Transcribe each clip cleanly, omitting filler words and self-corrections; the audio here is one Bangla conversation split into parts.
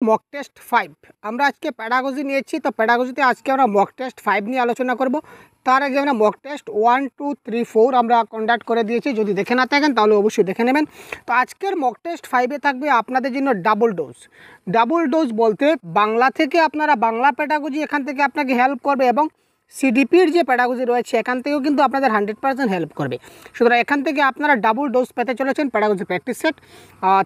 মক টেস্ট 5 আমরা আজকে প্যাডাগজি নিয়েছি। তো প্যাডাগজিতে আজকে আমরা মক টেস্ট 5 নিয়ে আলোচনা করব। তার আগে আমরা মক টেস্ট 1 2 3 4 আমরা কন্ডাক্ট করে দিয়েছি। যদি দেখে না থাকেন তাহলে অবশ্যই দেখে নেবেন। তো আজকের মক টেস্ট 5-এ থাকবে আপনাদের জন্য ডাবল ডোজ বলতে বাংলা থেকে আপনারা বাংলা প্যাডাগজি এখান থেকে আপনাকে হেল্প করবে এবং সিডিপির যে প্যাডাগজি রয়েছে এখান থেকেও কিন্তু আপনাদের 100% হেল্প করবে। সুতরাং এখান থেকে আপনারা ডাবল ডোজ পেতে চলেছেন প্যাডাগজি প্র্যাকটিস সেট।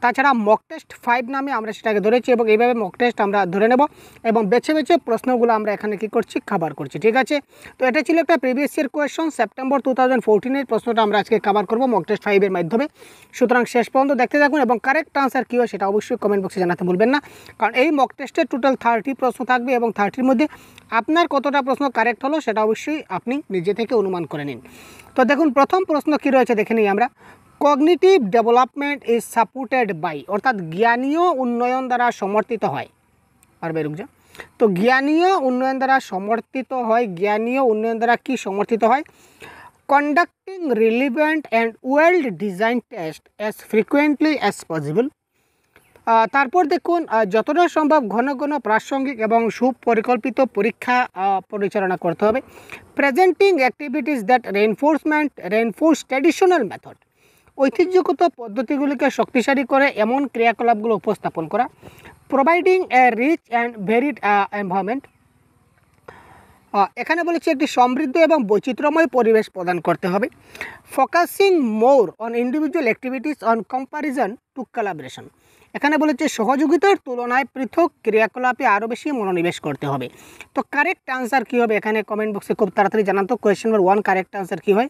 তাছাড়া মক টেস্ট 5 নামে আমরা সেটাকে ধরেছি এবং এইভাবে মক টেস্ট আমরা ধরে নেব এবং বেছে বেছে প্রশ্নগুলো আমরা এখানে কী করছি কভার করছি। ঠিক আছে, তো এটা ছিল একটা প্রিভিয়াস ইয়ার কোয়েশ্চন। সেপ্টেম্বর 2014-এর প্রশ্নটা আমরা আজকে কভার করবো মক টেস্ট 5-এর মাধ্যমে। সুতরাং শেষ পর্যন্ত দেখতে থাকুন এবং কারেক্ট আনসার কী হয় সেটা অবশ্যই কমেন্ট বক্সে জানাতে ভুলবেন না, কারণ এই মক টেস্টের টোটাল 30 প্রশ্ন থাকবে এবং 30-র মধ্যে আপনার কতটা প্রশ্ন কারেক্ট হলো সেটা অবশ্যই আপনি নিজে থেকে অনুমান করে নিন। তো দেখুন প্রথম প্রশ্ন কী রয়েছে দেখে নিই আমরা। Cognitive development is supported by, অর্থাৎ জ্ঞানীয় উন্নয়ন দ্বারা সমর্থিত হয়। আর বেরুক যা, তো জ্ঞানীয় উন্নয়ন দ্বারা সমর্থিত হয়। জ্ঞানীয় উন্নয়ন দ্বারা কি সমর্থিত হয়? Conducting relevant and well design test as frequently as possible. তারপর দেখুন যতটা সম্ভব ঘন ঘন প্রাসঙ্গিক এবং সুপরিকল্পিত পরীক্ষা পরিচালনা করতে হবে। Presenting activities that reinforce traditional method, ঐতিহ্যগত পদ্ধতিগুলিকে শক্তিশালী করে এমন ক্রিয়াকলাপগুলো উপস্থাপন করা। Providing a rich and varied environment, এখানে বলেছি একটি সমৃদ্ধ এবং বৈচিত্র্যময় পরিবেশ প্রদান করতে হবে। Focusing more on individual activities on comparison two collaboration, এখানে বলেছে সহযোগিতার তুলনায় পৃথক ক্রিয়াকলাপে আরও বেশি মনোনিবেশ করতে হবে। তো কারেক্ট আনসার কী হবে এখানে কমেন্ট বক্সে খুব তাড়াতাড়ি জানান তো। কোয়েশ্চেন নাম্বার 1 কারেক্ট আনসার কী হয়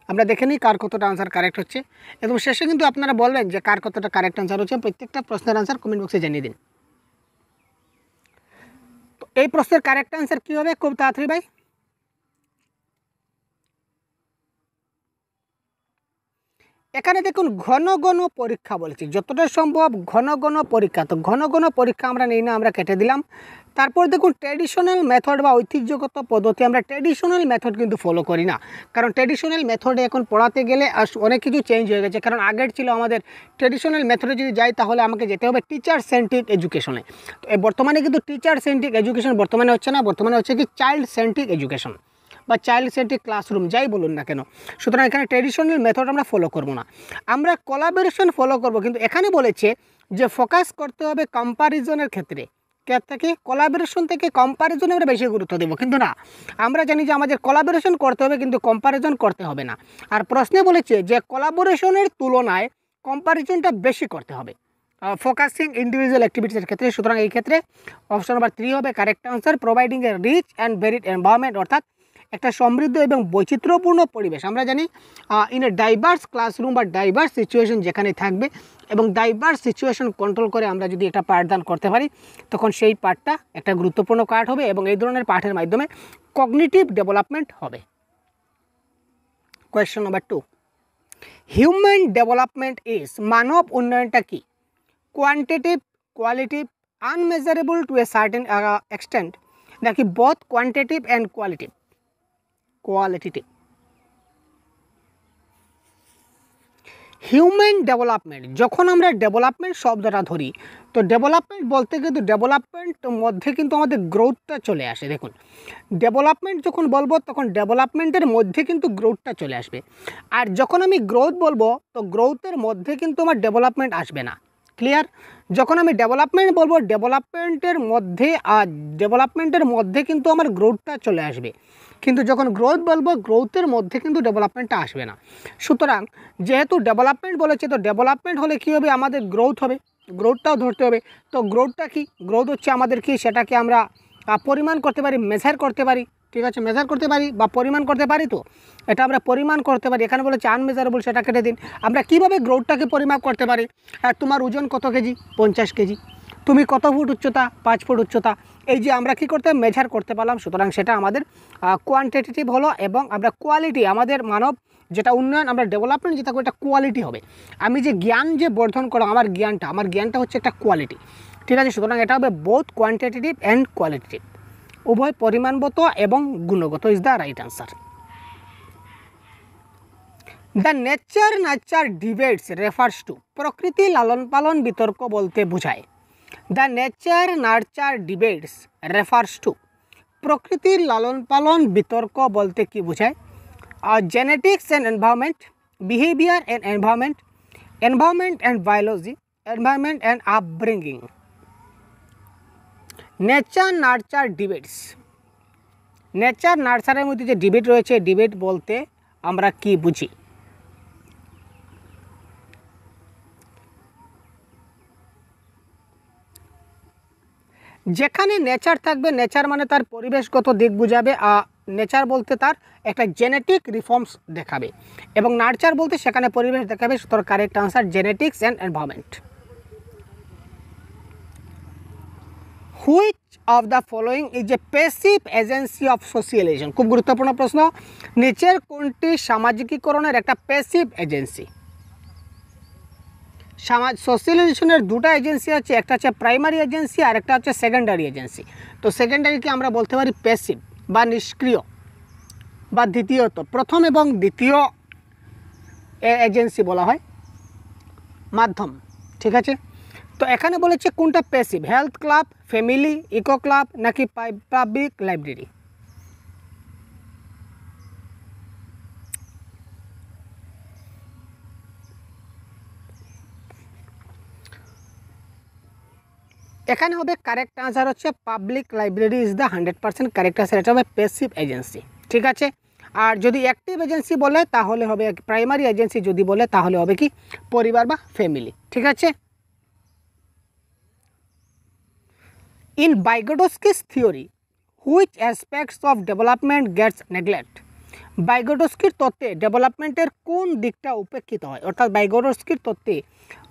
আমরা দেখে নিই কার কতটা আনসার কারেক্ট হচ্ছে এবং শেষে কিন্তু আপনারা বলবেন যে কার কতটা কারেক্ট আনসার হচ্ছে। প্রত্যেকটা প্রশ্নের আনসার কমেন্ট বক্সে জানিয়ে দিন। তো এই প্রশ্নের কারেক্ট আনসার কী হবে খুব তাড়াতাড়ি ভাই? এখানে দেখুন ঘন ঘন পরীক্ষা বলেছি, যতটা সম্ভব ঘন ঘন পরীক্ষা। তো ঘন ঘন পরীক্ষা আমরা নেই না, আমরা কেটে দিলাম। তারপর দেখুন ট্র্যাডিশনাল মেথড বা ঐতিহ্যগত পদ্ধতি, আমরা ট্র্যাডিশনাল মেথড কিন্তু ফলো করি না, কারণ ট্র্যাডিশনাল মেথডে এখন পড়াতে গেলে অনেক কিছু চেঞ্জ হয়ে গেছে। কারণ আগের ছিল আমাদের ট্র্যাডিশনাল মেথডে যদি যাই তাহলে আমাকে যেতে হবে টিচার সেন্ট্রিক এডুকেশনে। তো বর্তমানে কিন্তু টিচার সেন্ট্রিক এডুকেশন বর্তমানে হচ্ছে না, বর্তমানে হচ্ছে কি চাইল্ড সেন্ট্রিক এডুকেশন বা চাইল্ড সেন্ট্রিক ক্লাসরুম যাই বলুন না কেন। সুতরাং এখানে ট্র্যাডিশনাল মেথড আমরা ফলো করব না, আমরা কোলাবোরেশন ফলো করব। কিন্তু এখানে বলেছে যে ফোকাস করতে হবে কম্প্যারিজনের ক্ষেত্রে, থেকে কোলাবোরেশন থেকে কম্প্যারিজনে আমরা বেশি গুরুত্ব দেবো। কিন্তু না, আমরা জানি যে আমাদের কোলাবোরেশন করতে হবে কিন্তু কম্প্যারিজন করতে হবে না। আর প্রশ্নে বলেছে যে কোলাবোরেশনের তুলনায় কম্প্যারিজনটা বেশি করতে হবে ফোকাসিং ইন্ডিভিজুয়াল অ্যাক্টিভিটিসের ক্ষেত্রে। সুতরাং এই ক্ষেত্রে অপশন নাম্বার 3 হবে correct answer. Providing a rich and varied environment, অর্থাৎ একটা সমৃদ্ধ এবং বৈচিত্র্যপূর্ণ পরিবেশ। আমরা জানি ইন এ ডাইভার্স ক্লাসরুম বা ডাইভার্স সিচুয়েশন যেখানে থাকবে এবং ডাইভার্স সিচুয়েশন কন্ট্রোল করে আমরা যদি একটা পাঠদান করতে পারি তখন সেই পাঠটা একটা গুরুত্বপূর্ণ পাঠ হবে এবং এই ধরনের পাঠের মাধ্যমে কগনিটিভ ডেভেলপমেন্ট হবে। Question number 2, human development is, মানব উন্নয়নটা কি? Quantitative, qualitative, unmeasurable to a certain extent, নাকি both quantitative and qualitative? Qualitative. Human development, যখন আমরা ডেভেলপমেন্ট শব্দটা ধরি তো ডেভেলপমেন্ট বলতে কিন্তু ডেভেলপমেন্ট মধ্যে কিন্তু আমাদের গ্রোথটা চলে আসে। দেখুন ডেভেলপমেন্ট যখন বলবো তখন ডেভেলপমেন্টের মধ্যে কিন্তু গ্রোথটা চলে আসবে, আর যখন আমি গ্রোথ বলবো তো গ্রোথের মধ্যে কিন্তু আমার ডেভেলপমেন্ট আসবে না। ক্লিয়ার? যখন আমি ডেভেলপমেন্ট বলবো ডেভেলপমেন্টের মধ্যে কিন্তু আমার গ্রোথটা চলে আসবে, কিন্তু যখন গ্রোথ বলবো গ্রোথের মধ্যে কিন্তু ডেভেলপমেন্টটা আসবে না। সুতরাং যেহেতু ডেভেলপমেন্ট বলেছে তো ডেভেলপমেন্ট হলে কী হবে, আমাদের গ্রোথ হবে, গ্রোথটাও ধরতে হবে। তো গ্রোথটা কি? গ্রোথ হচ্ছে আমাদের কি, সেটাকে আমরা পরিমাণ করতে পারি, মেজার করতে পারি। ঠিক আছে, মেজার করতে পারি বা পরিমাণ করতে পারি। তো এটা আমরা পরিমাণ করতে পারি। এখানে বলেছে আনমেজারেবল, সেটা কেটে দিন। আমরা কীভাবে গ্রোথটাকে পরিমাপ করতে পারি? তোমার ওজন কত কেজি? 50 কেজি। তুমি কত ফুট উচ্চতা? 5 ফুট উচ্চতা। এই যে আমরা কী করতে মেজার করতে পারলাম, সুতরাং সেটা আমাদের কোয়ান্টিটেটিভ হলো এবং আমরা কোয়ালিটি, আমাদের মানব যেটা উন্নয়ন, আমরা ডেভেলপমেন্ট যেটা এটা কোয়ালিটি হবে। আমি যে জ্ঞান যে বর্ধন করো, আমার জ্ঞানটা হচ্ছে একটা কোয়ালিটি। ঠিক আছে, সুতরাং এটা হবে বোথ কোয়ান্টিটেটিভ অ্যান্ড কোয়ালিটেটিভ, উভয় পরিমাণগত এবং গুণগত is the right answer. The nature debates refers to, প্রকৃতি লালন পালন বিতর্ক বলতে বোঝায় the nature nurture debates refers to. প্রকৃতির লালন পালন বিতর্ক বলতে কি বোঝায়? Genetics and environment, behaviour and environment, environment and biology, environment and upbringing. Nature nurture debates, nature নার্চারের মধ্যে যে ডিবেট রয়েছে, ডিবেট বলতে আমরা কি বুঝি? যেখানে নেচার থাকবে, নেচার মানে তার পরিবেশগত দিক বুঝাবে, নেচার বলতে তার একটা জেনেটিক রিফর্মস দেখাবে, এবং নার্চার বলতে সেখানে পরিবেশ দেখাবে। সুতরাং correct answer genetics and environment. Which of the following is A passive agency of socialisation? খুব গুরুত্বপূর্ণ প্রশ্ন। নিচের কোনটি সামাজিকীকরণের একটা প্যাসিভ এজেন্সি? সোশিয়ালাইজেশনের দুটো এজেন্সি আছে, একটা হচ্ছে প্রাইমারি এজেন্সি আর একটা হচ্ছে সেকেন্ডারি এজেন্সি। তো সেকেন্ডারিকে আমরা বলতে পারি প্যাসিভ বা নিষ্ক্রিয়, বা দ্বিতীয়ত, প্রথম এবং দ্বিতীয় এজেন্সি বলা হয় মাধ্যম। ঠিক আছে, তো এখানে বলেছে কোনটা passive, health club, family, eco club নাকি পাবলিক লাইব্রেরি? এখানে হবে কারেক্ট আনসার হচ্ছে public library is the 100% correct answer. এটা হবে প্যাসিভ এজেন্সি। ঠিক আছে, আর যদি অ্যাক্টিভ এজেন্সি বলে তাহলে হবে প্রাইমারি এজেন্সি, যদি বলে তাহলে হবে কি পরিবার বা ফ্যামিলি। ঠিক আছে, in Vygotsky's theory which aspects of development gets neglect? বাইগোডস্কির তত্ত্বে ডেভেলপমেন্টের কোন দিকটা উপেক্ষিত হয়? অর্থাৎ বাইগোডস্কির তত্ত্বে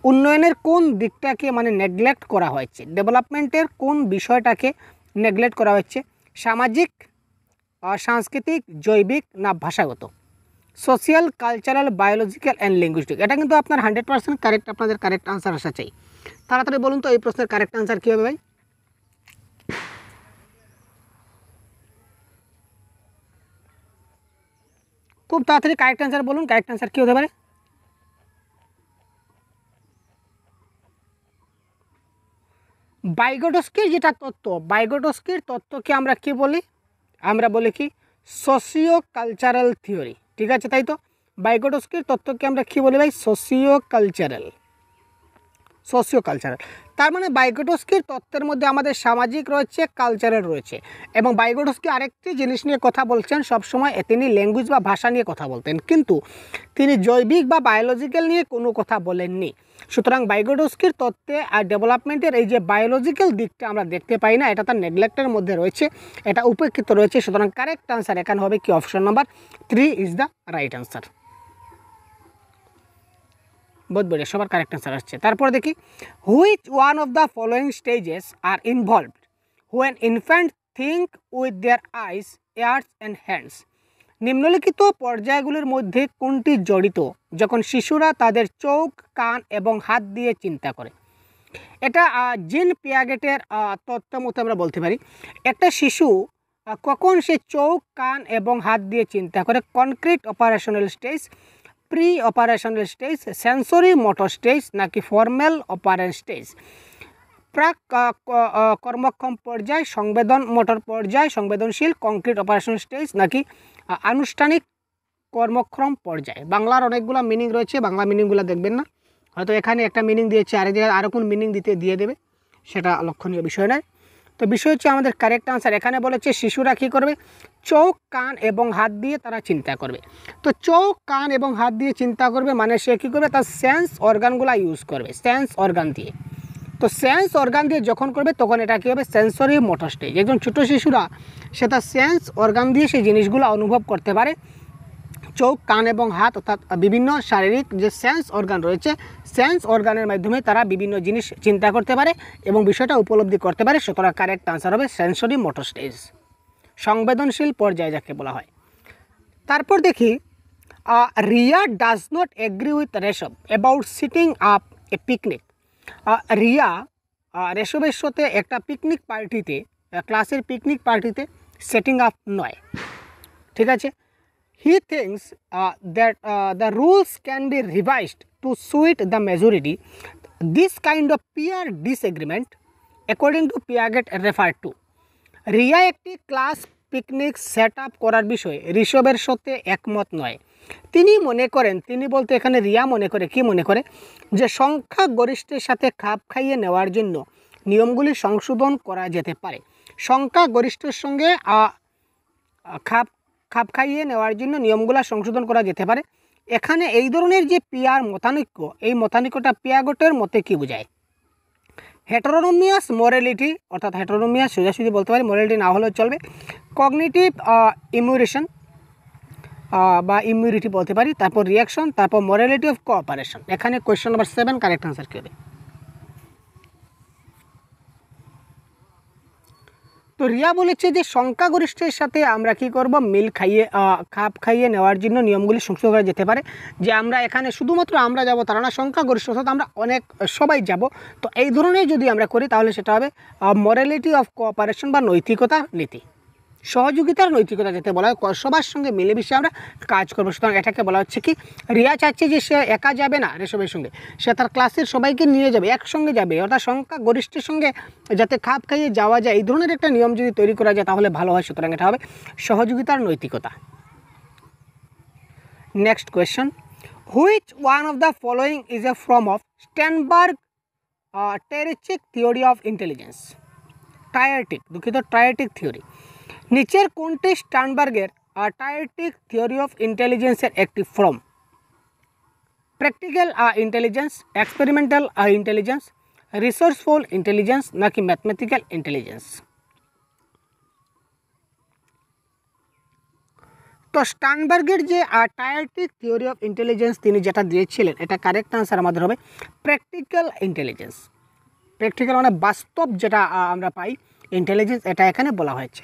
উন্নয়নের কোন দিকটাকে মানে নেগলেক্ট করা হয়েছে, ডেভেলপমেন্টের কোন বিষয়টাকে নেগলেক্ট করা হচ্ছে? সামাজিক, সাংস্কৃতিক, জৈবিক না ভাষাগত? Social, cultural, biological and linguistic. এটা কিন্তু আপনার 100% কারেক্ট, আপনাদের কারেক্ট আনসার আসা চাই। তাড়াতাড়ি বলুন তো এই প্রশ্নের কারেক্ট আনসার কী হবে ভাই? খুব তাড়াতাড়ি কারেক্ট আনসার বলুন, কারেক্ট আনসার কী হতে পারে? বাইগোডস্কির যেটা তত্ত্ব, বাইগোডস্কির তত্ত্বকে আমরা কি বলি? আমরা বলি কি সোশিও কালচারাল থিওরি। ঠিক আছে, তাই তো বাইগোডস্কির তত্ত্বকে আমরা কি বলি ভাই? Socio cultural. তার মানে বাইগোডস্কির তত্ত্বের মধ্যে আমাদের সামাজিক রয়েছে, কালচারাল রয়েছে, এবং বাইগোডস্কি আরেকটি জিনিস নিয়ে কথা বলছেন সবসময়, তিনি ল্যাঙ্গুয়েজ বা ভাষা নিয়ে কথা বলতেন, কিন্তু তিনি জৈবিক বা বায়োলজিক্যাল নিয়ে কোনো কথা বলেননি। সুতরাং বাইগোডস্কির তত্ত্বে আর ডেভেলপমেন্টের এই যে বায়োলজিক্যাল দিকটা আমরা দেখতে পাই না, এটা তার নেগলেক্টের মধ্যে রয়েছে, এটা উপেক্ষিত রয়েছে। সুতরাং কারেক্ট আনসার এখানে হবে কি option number 3 is the right answer. बहुत बढ़िया, সবার কারেক্ট আনসার আসছে। তারপর দেখি which one of the following stages are involved when infant think with their eyes, ears and hands? নিম্নলিখিত পর্যায়গুলির মধ্যে কোনটি জড়িত যখন শিশুরা তাদের চোখ, কান এবং হাত দিয়ে চিন্তা করে? এটা জিন পিয়াগেটের তত্ত্ব মতো আমরা বলতে পারি। একটা শিশু কখন সে চোখ, কান এবং হাত দিয়ে চিন্তা করে? Concrete operational stage, pre operational stage, sensory motor stage নাকি ফর্মাল অপারেশন স্টেজ? প্রাক কর্মক্ষম পর্যায়, সংবেদন মোটর পর্যায়, সংবেদনশীল কংক্রিট অপারেশন স্টেজ নাকি আনুষ্ঠানিক কর্মক্ষম পর্যায়? বাংলার অনেকগুলো মিনিং রয়েছে, বাংলা মিনিংগুলো দেখবেন না, হয়তো এখানে একটা মিনিং দিয়েছে, আরেক জায়গায় আরও কোন মিনিং দিয়ে দেবে, সেটা লক্ষণীয় বিষয় নয়। তো বিষয় হচ্ছে আমাদের কারেক্ট আনসার এখানে বলেছে শিশুরা কী করবে? চোখ, কান এবং হাত দিয়ে তারা চিন্তা করবে। তো চোখ, কান এবং হাত দিয়ে চিন্তা করবে মানে সে কী করবে? তার সেন্স অর্গানগুলো ইউজ করবে, সেন্স অর্গান দিয়ে। তো সেন্স অর্গান দিয়ে যখন করবে তখন এটা কী হবে? Sensory motor stage. একজন ছোটো শিশুরা সে তার সেন্স অর্গান দিয়ে সেই জিনিসগুলো অনুভব করতে পারে। চোখ, কান এবং হাত অর্থাৎ বিভিন্ন শারীরিক যে সেন্স অর্গান রয়েছে, সেন্স অর্গানের মাধ্যমে তারা বিভিন্ন জিনিস চিন্তা করতে পারে এবং বিষয়টা উপলব্ধি করতে পারে। সুতরাং কারেক্ট আনসার হবে সেন্সরি মোটর স্টেজ, সংবেদনশীল পর্যায় যাকে বলা হয়। তারপর দেখি Riya does not agree with Rishabh about sitting up a picnic. Riya রেশবের সাথে একটা পিকনিক পার্টিতে, ক্লাসের পিকনিক পার্টিতে সেটিং আপ নয়। ঠিক আছে, he thinks that the rules can be revised to suit the majority. This kind of peer disagreement according to পিয়াগেট refer to. Riya একটি ক্লাস পিকনিক সেট আপ করার বিষয়ে ঋষভের সাথে একমত নয়। তিনি বলতে এখানে রিয়া মনে করে, কি মনে করে, যে সংখ্যা গরিষ্ঠের সাথে খাপ খাইয়ে নেওয়ার জন্য নিয়মগুলি সংশোধন করা যেতে পারে। সংখ্যা গরিষ্ঠের সঙ্গে খাপ খাইয়ে নেওয়ার জন্য নিয়মগুলো সংশোধন করা যেতে পারে। এখানে এই ধরনের যে পিয়ার মতানৈক্য, এই মতানৈক্যটা পিয়াগটের মতে কি বোঝায়? হেটারোনোমিয়াস মোরালিটি, অর্থাৎ হেটারোনোমিয়াস সোজাসুজি বলতে পারি, মোরালিটি না হলেও চলবে। কগনিটিভ ইমিউরেশন বা ইমিউনিটি বলতে পারি, তারপর রিয়াকশন, তারপর মোরালিটি অফ কোঅপারেশন। এখানে কোয়েশ্চেন নাম্বার 7 কারেক্ট আনসার কী হবে? তো রিয়া বলেছে যে সংখ্যাগরিষ্ঠের সাথে আমরা কি করব, খাপ খাইয়ে নেওয়ার জন্য নিয়মগুলি সংশোধন করা যেতে পারে। যে আমরা এখানে শুধুমাত্র আমরা যাব তারা না, সংখ্যাগরিষ্ঠের সাথে আমরা সবাই যাব। তো এই ধরনের যদি আমরা করি তাহলে সেটা হবে মোরালিটি অফ কোঅপারেশন বা নৈতিকতার নীতি, সহযোগিতার নৈতিকতা যেতে বলা হয়, সবার সঙ্গে মিলেমিশে আমরা কাজ করবো। সুতরাং এটাকে বলা হচ্ছে কি, রিয়া চাচ্ছে যে সে একা যাবে না ঋষভের সঙ্গে, সে তার ক্লাসের সবাইকে নিয়ে যাবে, একসঙ্গে যাবে, অর্থাৎ সংখ্যা গরিষ্ঠের সঙ্গে যাতে খাপ খাইয়ে যাওয়া যায় এই ধরনের একটা নিয়ম যদি তৈরি করা যায় তাহলে ভালো হয়। সুতরাং এটা হবে সহযোগিতার নৈতিকতা। Next question, which one of the following is a form of Sternberg triarchic theory of intelligence? Triarchic theory নিচের কোনটি স্টার্নবার্গের ট্রায়ার্টিক থিওরি অফ ইন্টেলিজেন্সের একটি ফর্ম? Practical intelligence, experimental intelligence, resourceful intelligence নাকি ম্যাথমেটিক্যাল ইন্টেলিজেন্স? তো স্টার্নবার্গের যে ট্রায়ার্টিক থিওরি অফ ইন্টেলিজেন্স তিনি যেটা দিয়েছিলেন, এটা কারেক্ট আনসার আমাদের হবে প্র্যাকটিক্যাল ইন্টেলিজেন্স। প্র্যাকটিক্যাল মানে বাস্তব যেটা আমরা পাই ইন্টেলিজেন্স, এটা এখানে বলা হয়েছে।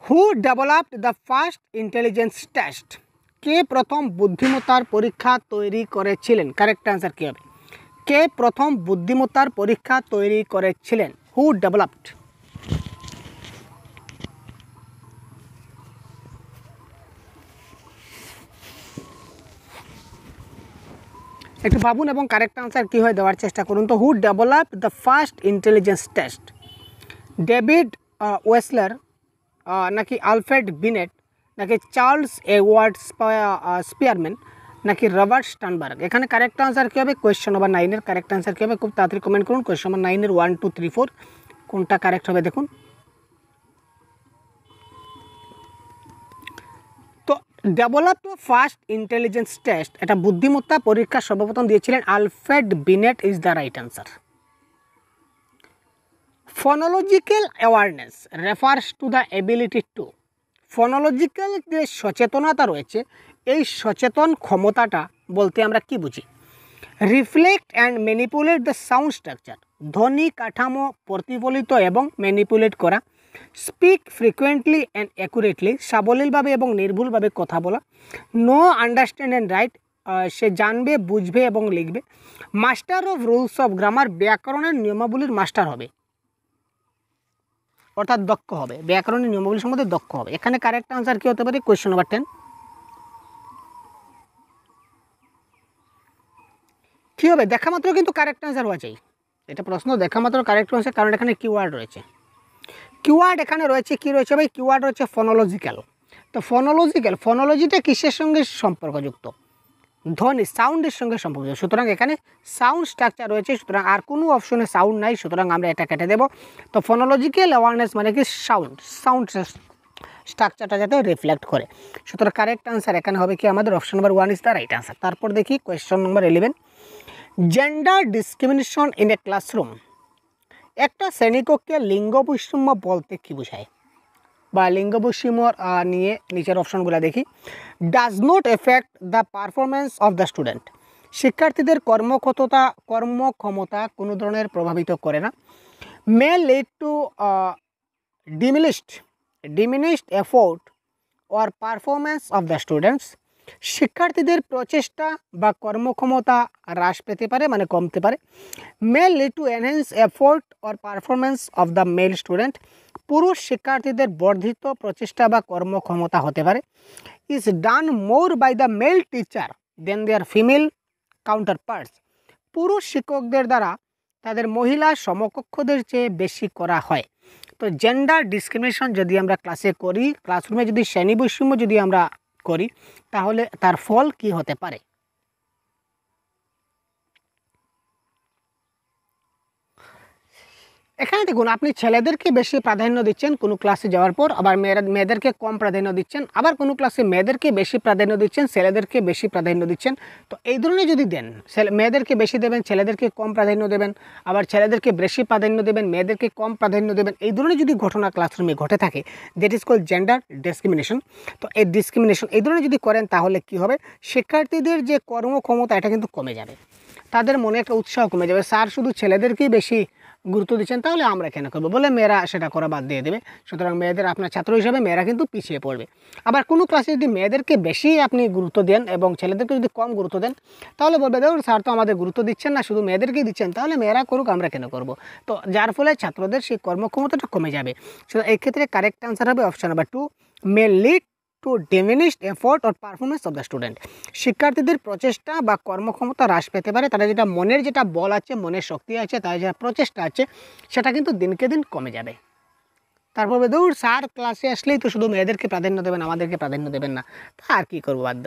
Who developed the first intelligence test? কে প্রথম বুদ্ধিমত্তার পরীক্ষা তৈরি করেছিলেন? কারেক্ট আনসার কী হবে? কে প্রথম বুদ্ধিমত্তার পরীক্ষা তৈরি করেছিলেন? হু ডেভেলপড। একটু ভাবুন এবং কারেক্ট আনসার কী হয় দেওয়ার চেষ্টা করুন। তো who developed the first intelligence test? David Wechsler নাকি আলফ্রেড বিনেট নাকি চার্লস এডওয়ার্ড স্পিয়ারম্যান নাকি রবার্ট স্টার্নবার্গ? এখানে কারেক্ট আনসার কী হবে? কোয়েশ্চন নাম্বার 9-এর কারেক্ট আনসার কী হবে? খুব তাড়াতাড়ি কমেন্ট করুন। কোয়েশ্চন নাম্বার 9-এর 1, 2, 3, 4 কোনটা কারেক্ট হবে দেখুন। তো ডেভেলপ ফার্স্ট ইন্টেলিজেন্স টেস্ট, এটা বুদ্ধিমত্তা পরীক্ষা সর্বপ্রথম দিয়েছিলেন Alfred Binet, is the right answer. Phonological awareness refers to the ability to. Phonological যে সচেতনতা রয়েছে, এই সচেতন ক্ষমতাটা বলতে আমরা কি বুঝি? Reflect and manipulate the sound structure, ধ্বনি কাঠামো প্রতিফলিত এবং ম্যানিপুলেট করা। স্পিক ফ্রিকুয়েন্টলি অ্যান্ড অ্যাকুরেটলি, সাবলীলভাবে এবং নির্ভুলভাবে কথা বলা। নো আন্ডারস্ট্যান্ড অ্যান্ড রাইট, সে জানবে, বুঝবে এবং লিখবে। Master of rules of grammar, ব্যাকরণের নিয়মাবলীর মাস্টার হবে, অর্থাৎ দক্ষ হবে, ব্যাকরণের নিয়মাবলী সম্বন্ধে দক্ষ হবে। এখানে কারেক্ট আনসার কী হতে পারে? Question number 10। কী হবে? দেখা মাত্র কিন্তু কারেক্ট আনসার হওয়া চাই, এটা প্রশ্ন দেখা মাত্র কারেক্ট আনসার, কারণ এখানে কিওয়ার্ড রয়েছে। কিওয়ার্ড এখানে রয়েছে, কী রয়েছে ভাই? কিওয়ার্ড রয়েছে ফোনোলজিক্যাল। তো ফোনোলজিটা কিসের সঙ্গে সম্পর্কযুক্ত? ধ্বনি, সাউন্ডের সঙ্গে সম্পর্কযুক্ত। সুতরাং এখানে সাউন্ড স্ট্রাকচার রয়েছে, সুতরাং আর কোনো অপশনে সাউন্ড নাই, সুতরাং আমরা এটা কেটে দেব। তো ফোনোলজিক্যাল অ্যাওয়ারনেস মানে কি? সাউন্ড স্ট্রাকচারটা যাতে রিফ্লেক্ট করে। সুতরাং কারেক্ট আনসার এখানে হবে কি আমাদের? Option number 1 is the right answer. তারপর দেখি question number 11, gender discrimination in a classroom. একটা শ্রেণীকক্ষে লিঙ্গ বৈষম্য বলতে কী বোঝায়? বা লিঙ্গ বৈষম্য নিয়ে নিচের অপশনগুলো দেখি। Does not effect the performance of the student, শিক্ষার্থীদের কর্মক্ষমতা কোনো ধরনের প্রভাবিত করে না। মে lead two diminished effort or performance of the students, শিক্ষার্থীদের প্রচেষ্টা বা কর্মক্ষমতা হ্রাস পেতে পারে, মানে কমতে পারে। May lead to enhance effort or performance of the male student, পুরুষ শিক্ষার্থীদের বর্ধিত প্রচেষ্টা বা কর্মক্ষমতা হতে পারে। Is done more by the male teacher than their female counterparts, পুরুষ শিক্ষকদের দ্বারা তাদের মহিলা সমকক্ষদের চেয়ে বেশি করা হয়। তো জেন্ডার ডিসক্রিমিনেশন যদি আমরা ক্লাসে করি, ক্লাসরুমে যদি শ্রেণী বৈষম্য যদি আমরা করি, তাহলে তার ফল কি হতে পারে? এখানে দেখুন, আপনি ছেলেদেরকে বেশি প্রাধান্য দিচ্ছেন কোনো ক্লাসে যাওয়ার পর, আবার মেয়েদেরকে কম প্রাধান্য দিচ্ছেন, আবার কোনো ক্লাসে মেয়েদেরকে বেশি প্রাধান্য দিচ্ছেন, ছেলেদেরকে বেশি প্রাধান্য দিচ্ছেন। তো এই ধরনের যদি দেন, মেয়েদেরকে বেশি দেবেন, ছেলেদেরকে কম প্রাধান্য দেবেন, আবার ছেলেদেরকে বেশি প্রাধান্য দেবেন, মেয়েদেরকে কম প্রাধান্য দেবেন, এই ধরনের যদি ঘটনা ক্লাসরুমে ঘটে থাকে, that is called gender discrimination. তো এই ডিসক্রিমিনেশন এই ধরনের যদি করেন, তাহলে কি হবে? শিক্ষার্থীদের যে কর্মক্ষমতা এটা কিন্তু কমে যাবে, তাদের মনে একটা উৎসাহ কমে যাবে। স্যার শুধু ছেলেদেরকেই বেশি গুরুত্ব দিচ্ছেন, তাহলে আমরা কেন করবো বলে মেয়েরা সেটা করা বাদ দিয়ে দেবে। সুতরাং মেয়েদের, আপনার ছাত্র হিসাবে মেয়েরা কিন্তু পিছিয়ে পড়বে। আবার কোনো ক্লাসে যদি মেয়েদেরকে বেশি আপনি গুরুত্ব দেন এবং ছেলেদেরকে যদি কম গুরুত্ব দেন, তাহলে বলবে দেখুন স্যার তো আমাদের গুরুত্ব দিচ্ছেন না, শুধু মেয়েদেরকেই দিচ্ছেন, তাহলে মেয়েরা করুক, আমরা কেন করব। তো যার ফলে ছাত্রদের সেই কর্মক্ষমতাটা কমে যাবে। সুতরাং এই ক্ষেত্রে কারেক্ট আনসার হবে option number 2, May lead two diminished effort or performance of the student. শিক্ষার্থীদের প্রচেষ্টা বা কর্মক্ষমতা হ্রাস পেতে পারে, তারা যেটা মনের যেটা বল আছে, মনের শক্তি আছে, তাদের যেটা প্রচেষ্টা আছে, সেটা কিন্তু দিনকে দিন কমে যাবে। তারপর দৌড় স্যার ক্লাসে আসলেই তো শুধু মেয়েদেরকে প্রাধান্য দেবেন, আমাদেরকে প্রাধান্য দেবেন না, তা আর কি করবো, বাধ্য।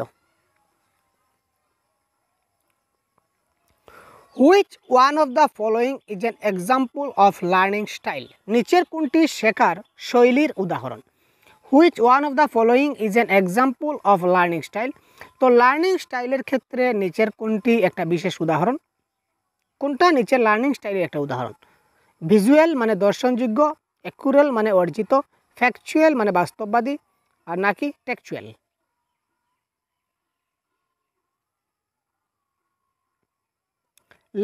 Which one of the following is an example of learning style? নিচের কোনটি শেখার শৈলীর উদাহরণ? Which one of the following is an example of learning style? তো লার্নিং স্টাইলের ক্ষেত্রে নিচের কোনটি একটা বিশেষ উদাহরণ? কোনটা নিচের লার্নিং স্টাইলের একটা উদাহরণ? ভিজুয়াল মানে দর্শনযোগ্য, অ্যাকুরাল মানে অর্জিত, ফ্যাকচুয়াল মানে বাস্তববাদী, আর নাকি টেক্সচুয়াল?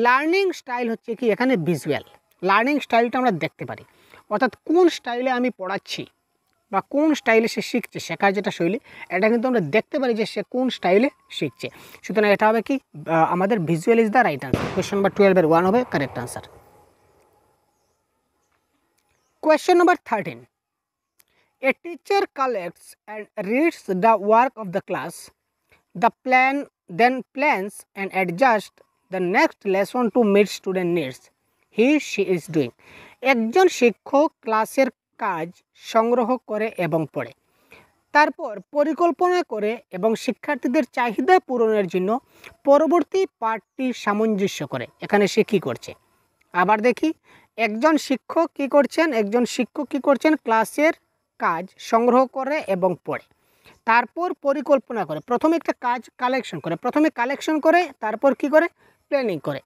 লার্নিং স্টাইল হচ্ছে কি এখানে ভিজুয়াল। লার্নিং স্টাইলটা আমরা দেখতে পারি, অর্থাৎ কোন স্টাইলে আমি পড়াচ্ছি বা কোন স্টাইলে সে শিখছে, শেখার যেটা শৈলী, এটা কিন্তু আমরা দেখতে পারি যে সে কোন স্টাইলে শিখছে। সুতরাং এটা হবে কি আমাদের visual is the right answer. Question number 12 1 হবে correct answer. Question number 13, a teacher collects and reads the work of the class, the plan then plans and adjust the next lesson to meet student needs he she is doing. একজন শিক্ষক ক্লাসের কাজ সংগ্রহ করে এবং পড়ে, তারপর পরিকল্পনা করে এবং শিক্ষার্থীদের চাহিদা পূরণের জন্য পরবর্তী পাঠটি সামঞ্জস্য করে। এখানে সে কী করছে? আবার দেখি, একজন শিক্ষক কী করছেন? একজন শিক্ষক কী করছেন? ক্লাসের কাজ সংগ্রহ করে এবং পড়ে, তারপর পরিকল্পনা করে, প্রথমে একটা কাজ কালেকশন করে, প্রথমে কালেকশন করে, তারপর কি করে? প্ল্যানিং করে,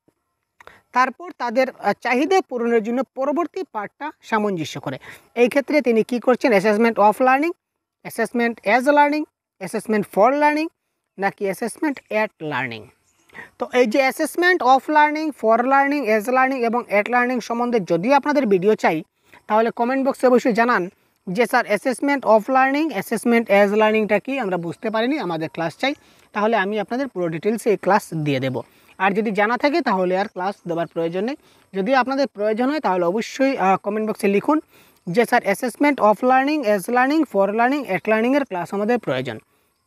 তারপর তাদের চাহিদা পূরণের জন্য পরবর্তী পার্টটা সামঞ্জস্য করে। এই ক্ষেত্রে তিনি কি করছেন? Assessment of learning, assessment as learning, assessment for learning, নাকি অ্যাসেসমেন্ট অ্যাট লার্নিং? তো এই যে assessment of learning, for learning, as learning এবং অ্যাট লার্নিং সম্বন্ধে যদি আপনাদের ভিডিও চাই, তাহলে কমেন্ট বক্সে অবশ্যই জানান যে sir assessment of learning, assessment as লার্নিংটা কি, আমরা বুঝতে পারিনি, আমাদের ক্লাস চাই। তাহলে আমি আপনাদের পুরো ডিটেলসে এই ক্লাস দিয়ে দেবো। আর যদি জানা থাকে তাহলে আর ক্লাস দেওয়ার প্রয়োজন নেই। যদি আপনাদের প্রয়োজন হয় তাহলে অবশ্যই কমেন্ট বক্সে লিখুন যে sir assessment of learning, as learning, for learning, at লার্নিংয়ের ক্লাস আমাদের প্রয়োজন।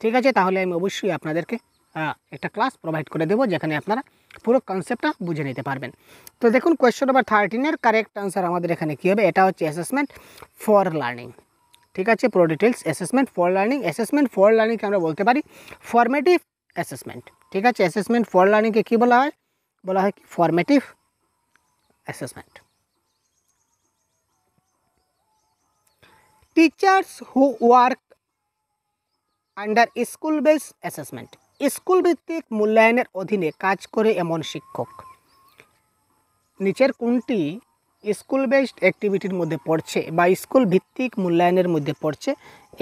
ঠিক আছে, তাহলে আমি অবশ্যই আপনাদেরকে একটা ক্লাস প্রোভাইড করে দেবো, যেখানে আপনারা পুরো কনসেপ্টটা বুঝে নিতে পারবেন। তো দেখুন, কোয়েশ্চন নাম্বার 13-এর কারেক্ট আনসার আমাদের এখানে কী হবে? এটা হচ্ছে অ্যাসেসমেন্ট ফর লার্নিং। ঠিক আছে, পুরো details assessment for learning. Assessment for লার্নিংকে আমরা বলতে পারি ফরমেটিভ অ্যাসেসমেন্ট। ঠিক আছে, অ্যাসেসমেন্ট ফর লার্নিংকে কী বলা হয়? বলা হয় কি formative assessment. Teachers who work under school base assessment, school ভিত্তিক মূল্যায়নের অধীনে কাজ করে এমন শিক্ষক, নিচের কোনটি স্কুল বেসড অ্যাক্টিভিটির মধ্যে পড়ছে বা স্কুল ভিত্তিক মূল্যায়নের মধ্যে পড়ছে?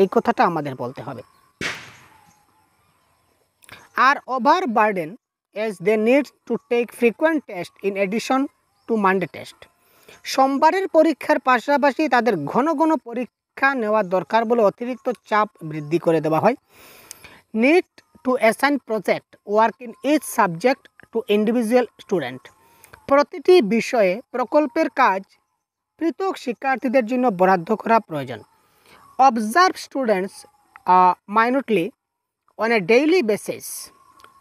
এই কথাটা আমাদের বলতে হবে। আর overburden as they need to take frequent tests in addition to Monday test, সোমবারের পরীক্ষার পাশাপাশি তাদের ঘন ঘন পরীক্ষা নেওয়া দরকার বলে অতিরিক্ত চাপ বৃদ্ধি করে দেওয়া হয়। Need to assign project work in each subject to individual student, প্রতিটি বিষয়ে প্রকল্পের কাজ পৃথক শিক্ষার্থীদের জন্য বরাদ্দ করা প্রয়োজন। Observe students minutely on a daily basis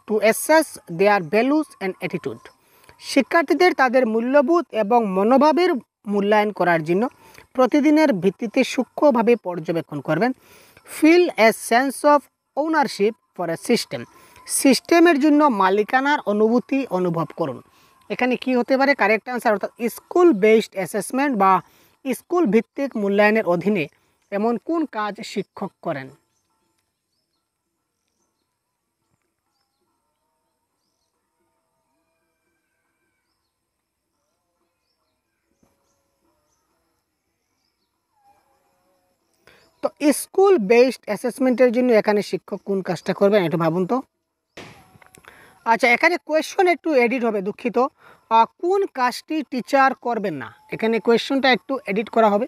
to assess their values and attitude, শিক্ষার্থীদের তাদের মূল্যবোধ এবং মনোভাবের মূল্যায়ন করার জন্য প্রতিদিনের ভিত্তিতে সূক্ষ্মভাবে পর্যবেক্ষণ করবেন। Feel a sense of ownership for a system, সিস্টেমের জন্য মালিকানার অনুভূতি অনুভব করুন। এখানে কি হতে পারে কারেক্ট অ্যান্সার, অর্থাৎ স্কুল বেসড অ্যাসেসমেন্ট বা স্কুল ভিত্তিক মূল্যায়নের অধীনে এমন কোন কাজ শিক্ষক করেন? তো স্কুল বেসড অ্যাসেসমেন্টের জন্য এখানে শিক্ষক কোন কাজটা করবেন একটু ভাবুন তো। আচ্ছা, এখানে কোয়েশ্চন একটু এডিট হবে, দুঃখিত। কোন কাজটি টিচার করবেন না, এখানে কোয়েশ্চনটা একটু এডিট করা হবে,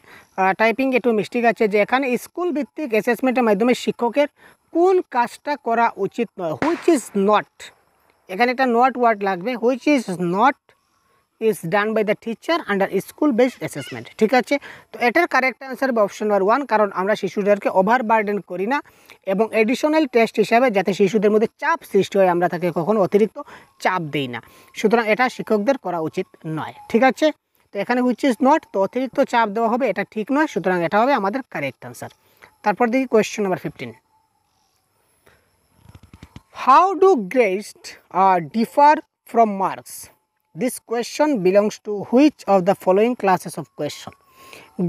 টাইপিং একটু মিস্টেক আছে। যে এখানে স্কুল ভিত্তিক অ্যাসেসমেন্টের মাধ্যমে শিক্ষকের কোন কাজটা করা উচিত নয়, হুইচ ইজ নট, এখানে একটা নট ওয়ার্ড লাগবে, which is not is done by the teacher under school based assessment. ঠিক আছে, তো এটার কারেক্ট অ্যান্সার হবে অপশন নাম্বার 1, কারণ আমরা শিশুদেরকে ওভার বার্ডেন করি না এবং এডিশনাল টেস্ট হিসাবে যাতে শিশুদের মধ্যে চাপ সৃষ্টি হয় আমরা তাকে কখনো অতিরিক্ত চাপ দেই না, সুতরাং এটা শিক্ষকদের করা উচিত নয়। ঠিক আছে, তো এখানে হুইচ ইজ নট, তো অতিরিক্ত চাপ দেওয়া হবে, এটা ঠিক নয়, সুতরাং এটা হবে আমাদের কারেক্ট অ্যান্সার। তারপর দেখি question number 15, how do grades differ from marks? This question belongs to which of the following classes of question?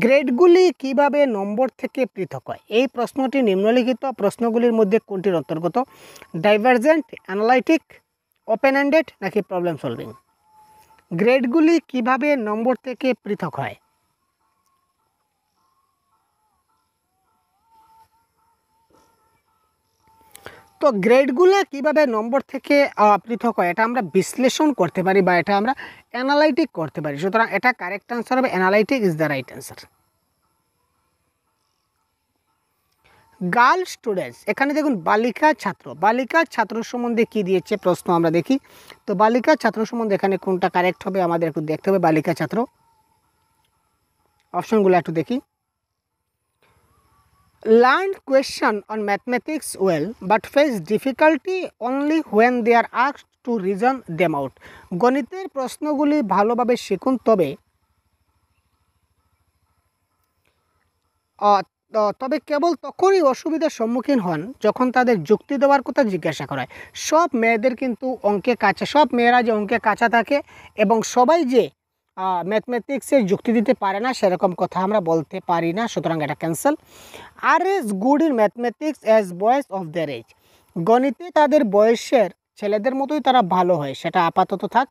গ্রেডগুলি কিভাবে নম্বর থেকে পৃথক হয়? এই প্রশ্নটি নিম্নলিখিত প্রশ্নগুলির মধ্যে কোনটির অন্তর্গত? ডাইভারজেন্ট, অ্যানালাইটিক, ওপেন এন্ডেড নাকি প্রবলেম সলভিং? গ্রেডগুলি কিভাবে নম্বর থেকে পৃথক হয়? তো গ্রেডগুলো কিভাবে নম্বর থেকে পৃথক হয় এটা আমরা বিশ্লেষণ করতে পারি বা এটা আমরা অ্যানালাইটিক করতে পারি, সুতরাং এটা কারেক্ট অ্যান্সার হবে analytic is the right answer. Girl students, এখানে দেখুন বালিকা ছাত্র সম্বন্ধে কি দিয়েছে প্রশ্ন আমরা দেখি। তো বালিকা ছাত্র সম্বন্ধে এখানে কোনটা কারেক্ট হবে আমাদের একটু দেখতে হবে। বালিকা ছাত্র অপশনগুলো একটু দেখি। Learn question on mathematics well but face difficulty only when they are asked to reason them out. গণিতের প্রশ্নগুলি ভালোভাবে শিখুন, তবে কেবল তখনই অসুবিধার সম্মুখীন হন যখন তাদের যুক্তি দেওয়ার কথা জিজ্ঞাসা করা হয়। সব মেয়েদের কিন্তু অঙ্কে কাঁচা, সব মেয়েরা যে অঙ্কে কাঁচা থাকে এবং সবাই যে ম্যাথমেটিক্সে যুক্তি দিতে পারে না সেরকম কথা আমরা বলতে পারি না, সুতরাং এটা ক্যান্সেল। আর as good in mathematics as boys of their age, গণিতে তাদের বয়সের ছেলেদের মতোই তারা ভালো হয়, সেটা আপাতত থাক।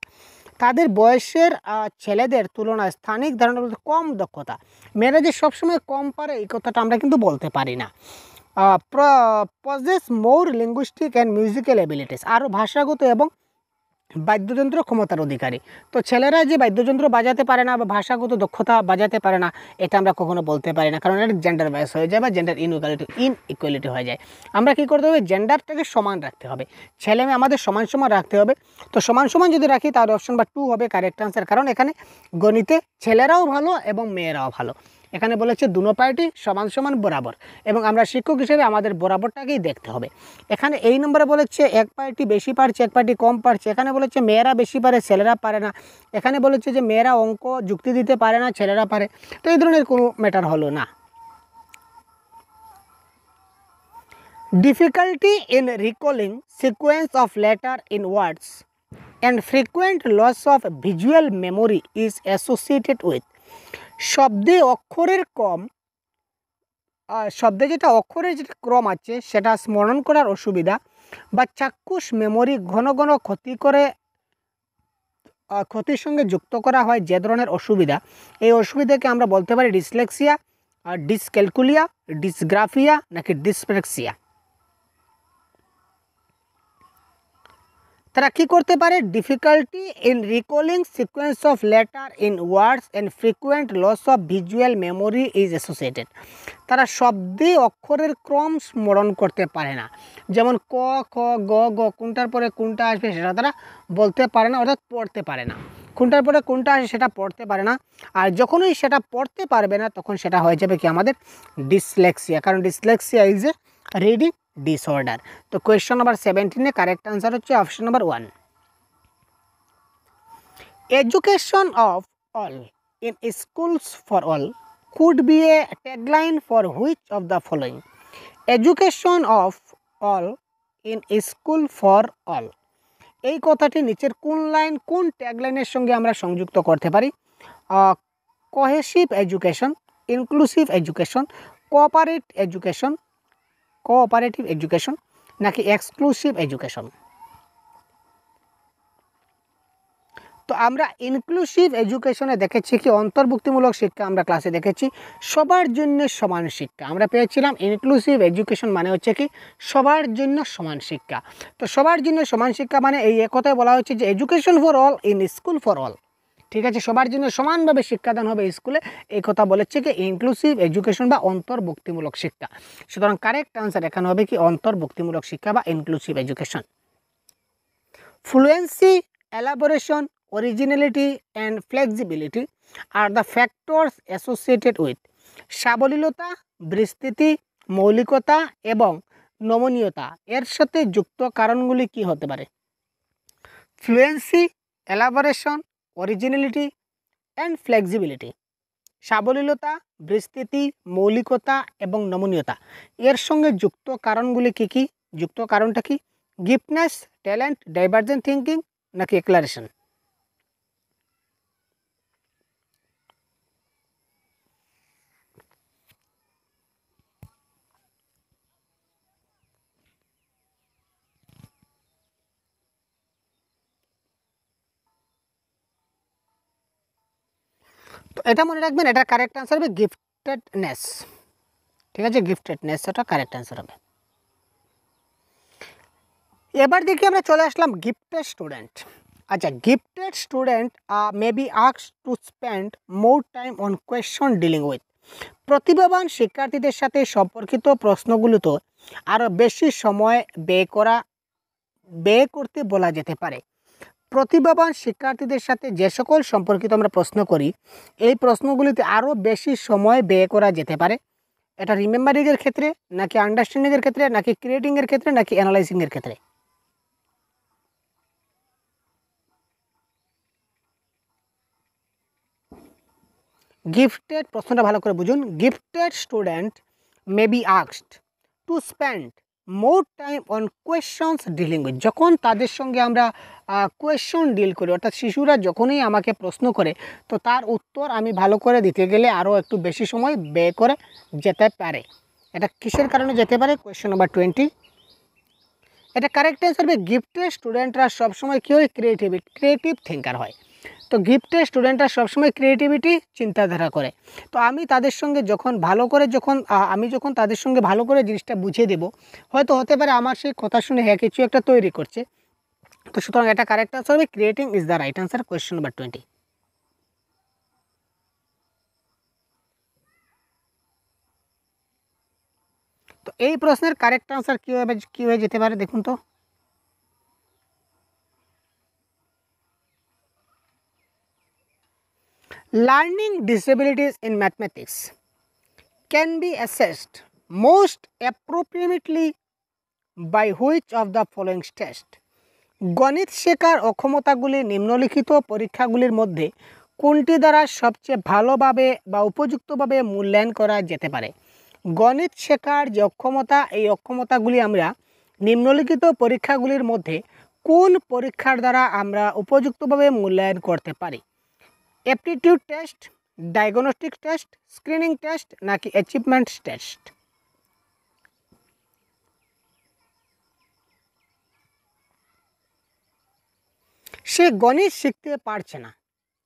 তাদের বয়সের ছেলেদের তুলনায় স্থানিক ধারণার মধ্যে কম দক্ষতা, মেয়েরা যে সবসময় কম পারে এই কথাটা আমরা কিন্তু বলতে পারি না। Possess more linguistic and musical abilities, আরও ভাষাগত এবং বাদ্যযন্ত্র ক্ষমতার অধিকারী। তো ছেলেরা যে বাদ্যযন্ত্র বাজাতে পারে না বা ভাষাগত দক্ষতা বাজাতে পারে না এটা আমরা কখনো বলতে পারি না, কারণ এটা জেন্ডার বায়াস হয়ে যায় বা জেন্ডার ইনইকুয়ালিটি হয়ে যায়। আমরা কী করতে হবে, জেন্ডারটাকে সমান রাখতে হবে, ছেলে মেয়ে আমাদের সমান সমান রাখতে হবে। তো সমান সমান যদি রাখি তাহলে অপশন বা 2 হবে কারেক্ট আনসার, কারণ এখানে গণিতে ছেলেরাও ভালো এবং মেয়েরাও ভালো। এখানে বলেছে দুনো পার্টি সমান সমান বরাবর, এবং আমরা শিক্ষক হিসেবে আমাদের বরাবরটাকেই দেখতে হবে। এখানে এই নম্বরে বলেছে এক পার্টি বেশি পারছে এক পার্টি কম পারছে, এখানে বলেছে মেয়েরা বেশি পারে ছেলেরা পারে না, এখানে বলেছে যে মেয়েরা অঙ্ক যুক্তি দিতে পারে না ছেলেরা পারে, তো এই ধরনের কোনো ম্যাটার হলো না। Difficulty in recalling sequence of letter in words and frequent loss of visual memory is associated with, শব্দে অক্ষরের অক্ষরের যেটা ক্রম আছে সেটা স্মরণ করার অসুবিধা বা চাক্ষুষ মেমোরি ঘন ঘন ক্ষতির সঙ্গে যুক্ত করা হয় যে ধরনের অসুবিধা, এই অসুবিধাকে আমরা বলতে পারি ডিসলেক্সিয়া, ডিসক্যালকুলিয়া, ডিসগ্রাফিয়া নাকি ডিসপ্রেক্সিয়া। তারা কি করতে পারে, difficulty in recalling sequence of letter in words and frequent loss of visual memory is associated, তারা শব্দে অক্ষরের ক্রম স্মরণ করতে পারে না, যেমন ক খ গ গ কোনটার পরে কোনটা আসবে সেটা তারা বলতে পারে না, অর্থাৎ পড়তে পারে না, কোনটার পরে কোনটা আসে সেটা পড়তে পারে না। আর যখনই সেটা পড়তে পারবে না তখন সেটা হয়ে যাবে কি আমাদের ডিসলেক্সিয়া, কারণ dyslexia is a reading disorder. তো কোয়েশ্চন নাম্বার 17 কারেক্ট আনসার হচ্ছে option number 1। Education of all in schools for all could be a tagline for which of the following? Education of all in school for all. এই কথাটি নিচের কোন লাইন কোন ট্যাগলাইনের সঙ্গে আমরা সংযুক্ত করতে পারি? Cohesive education, inclusive education, cooperative education নাকি এক্সক্লুসিভ এডুকেশন? তো আমরা ইনক্লুসিভ এডুকেশনে দেখেছি কি অন্তর্ভুক্তিমূলক শিক্ষা, আমরা ক্লাসে দেখেছি সবার জন্য সমান শিক্ষা আমরা পেয়েছিলাম। ইনক্লুসিভ এডুকেশন মানে হচ্ছে কি সবার জন্য সমান শিক্ষা। তো সবার জন্য সমান শিক্ষা মানে এই কথাই বলা হচ্ছে যে education for all in school for all, ঠিক আছে, সবার জন্য সমানভাবে শিক্ষাদান হবে স্কুলে, এই কথা বলেছে কি ইনক্লুসিভ এডুকেশন বা অন্তর্ভুক্তিমূলক শিক্ষা। সুতরাং কারেক্ট আনসার এখানে হবে কি অন্তর্ভুক্তিমূলক শিক্ষা বা inclusive education. Fluency, elaboration, originality and flexibility are the factors associated with সাবলীলতা, বিস্তৃতি, মৌলিকতা এবং নমনীয়তা এর সাথে যুক্ত কারণগুলি কি হতে পারে? Fluency, elaboration, originality and flexibility, সাবলীলতা, বিস্তৃতি, মৌলিকতা এবং নমনীয়তা এর সঙ্গে যুক্ত কারণগুলি কি কি? যুক্ত কারণটা কি? গিফটনেস, ট্যালেন্ট, ডাইভার্জেন্ট থিঙ্কিং নাকি এক্লারেশন? তো এটা মনে রাখবেন, এটা কারেক্ট আনসার হবে গিফটেডনেস, ঠিক আছে, গিফটেডনেস এটা কারেক্ট আনসার হবে। এবার দেখি আমরা চলে আসলাম গিফটেড স্টুডেন্ট। আচ্ছা, gifted student may be asked to spend more time on question dealing with, প্রতিভাবান শিক্ষার্থীদের সাথে সম্পর্কিত প্রশ্নগুলোতে আরও বেশি সময় ব্যয় করতে বলা যেতে পারে। প্রতিভাবান শিক্ষার্থীদের সাথে যে সকল সম্পর্কিত আমরা প্রশ্ন করি এই প্রশ্নগুলিতে আরও বেশি সময় ব্যয় করা যেতে পারে। এটা রিমেম্বারিংয়ের ক্ষেত্রে নাকি আন্ডারস্ট্যান্ডিংয়ের ক্ষেত্রে নাকি ক্রিয়েটিংয়ের ক্ষেত্রে নাকি অ্যানালাইজিংয়ের ক্ষেত্রে? গিফটেড, প্রশ্নটা ভালো করে বুঝুন। Gifted student may be asked to spend more time on questions dealing with, যখন তাদের সঙ্গে আমরা কোয়েশ্চন ডিল করি, অর্থাৎ শিশুরা যখনই আমাকে প্রশ্ন করে তো তার উত্তর আমি ভালো করে দিতে গেলে আরও একটু বেশি সময় ব্যয় করে যেতে পারে। এটা কিসের কারণে যেতে পারে? Question number 20। এটা কারেক্ট অ্যান্সার হবে গিফটেড স্টুডেন্টরা সবসময় কী হয়? ক্রিয়েটিভ থিঙ্কার হয়। তো গিফটেড স্টুডেন্টরা সবসময় ক্রিয়েটিভিটি চিন্তাধারা করে। তো আমি তাদের সঙ্গে যখন তাদের সঙ্গে ভালো করে জিনিসটা বুঝিয়ে দেবো, হয়তো হতে পারে আমার সেই কথা শুনে হ্যাঁ কিছু একটা তৈরি করছে। তো সুতরাং এটা কারেক্ট আনসার হবে creating is the right answer, question number 20। তো এই প্রশ্নের কারেক্ট আনসার কী হয়ে যেতে পারে দেখুন তো। Learning disabilities in mathematics can be assessed most appropriately by which of the following test? গণিত শেখার অক্ষমতাগুলি নিম্নলিখিত পরীক্ষাগুলির মধ্যে কোনটি দ্বারা সবচেয়ে ভালোভাবে বা উপযুক্তভাবে মূল্যায়ন করা যেতে পারে? গণিত শেখার যে অক্ষমতা, এই অক্ষমতাগুলি আমরা নিম্নলিখিত পরীক্ষাগুলির মধ্যে কোন পরীক্ষার দ্বারা আমরা উপযুক্তভাবে মূল্যায়ন করতে পারি? Aptitude test, diagnostic test, screening test নাকি অ্যাচিভমেন্ট টেস্ট? সে গণিত শিখতে পারছে না,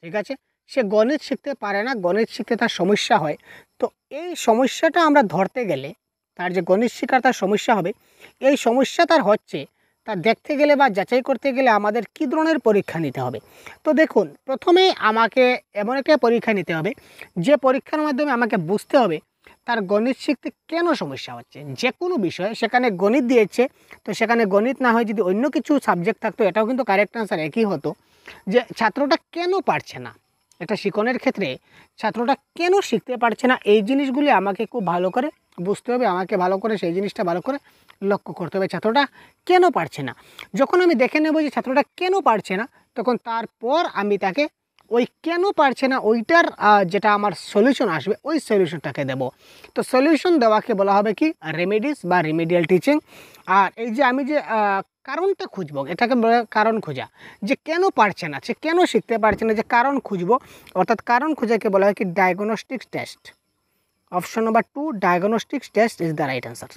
ঠিক আছে, সে গণিত শিখতে পারে না, গণিত শিখতে তার সমস্যা হয়। তো এই সমস্যাটা আমরা ধরতে গেলে তার যে গণিত শেখার তার সমস্যা হবে, এই সমস্যা তার হচ্ছে তা দেখতে গেলে বা যাচাই করতে গেলে আমাদের কী ধরনের পরীক্ষা নিতে হবে? তো দেখুন, প্রথমেই আমাকে এমন একটা পরীক্ষা নিতে হবে যে পরীক্ষার মাধ্যমে আমাকে বুঝতে হবে তার গণিত শিখতে কেন সমস্যা হচ্ছে। যে কোনো বিষয়, সেখানে গণিত দিয়েছে তো সেখানে গণিত না হয় যদি অন্য কিছু সাবজেক্ট থাকতো এটাও কিন্তু কারেক্ট আনসার একই হতো, যে ছাত্রটা কেন পারছে না, একটা শিক্ষণের ক্ষেত্রে ছাত্রটা কেন শিখতে পারছে না এই জিনিসগুলি আমাকে খুব ভালো করে বুঝতে হবে, আমাকে ভালো করে সেই জিনিসটা ভালো করে লক্ষ্য করতে হবে ছাত্রটা কেন পারছে না। যখন আমি দেখে নেব যে ছাত্রটা কেন পারছে না, তখন তারপর আমি তাকে ওই কেন পারছে না ওইটার যেটা আমার সলিউশন আসবে ওই সলিউশনটাকে দেব। তো সলিউশন দেওয়াকে বলা হবে কি রেমেডিস বা রিমেডিয়াল টিচিং। আর এই যে আমি যে কারণটা খুঁজবো, এটাকে বলে কারণ খোঁজা, যে কেন পারছে না, সে কেন শিখতে পারছে না, যে কারণ খুঁজবো, অর্থাৎ কারণ খোঁজাকে বলা হয় কি diagnostic test. Option number 2, diagnostic test is the right answer.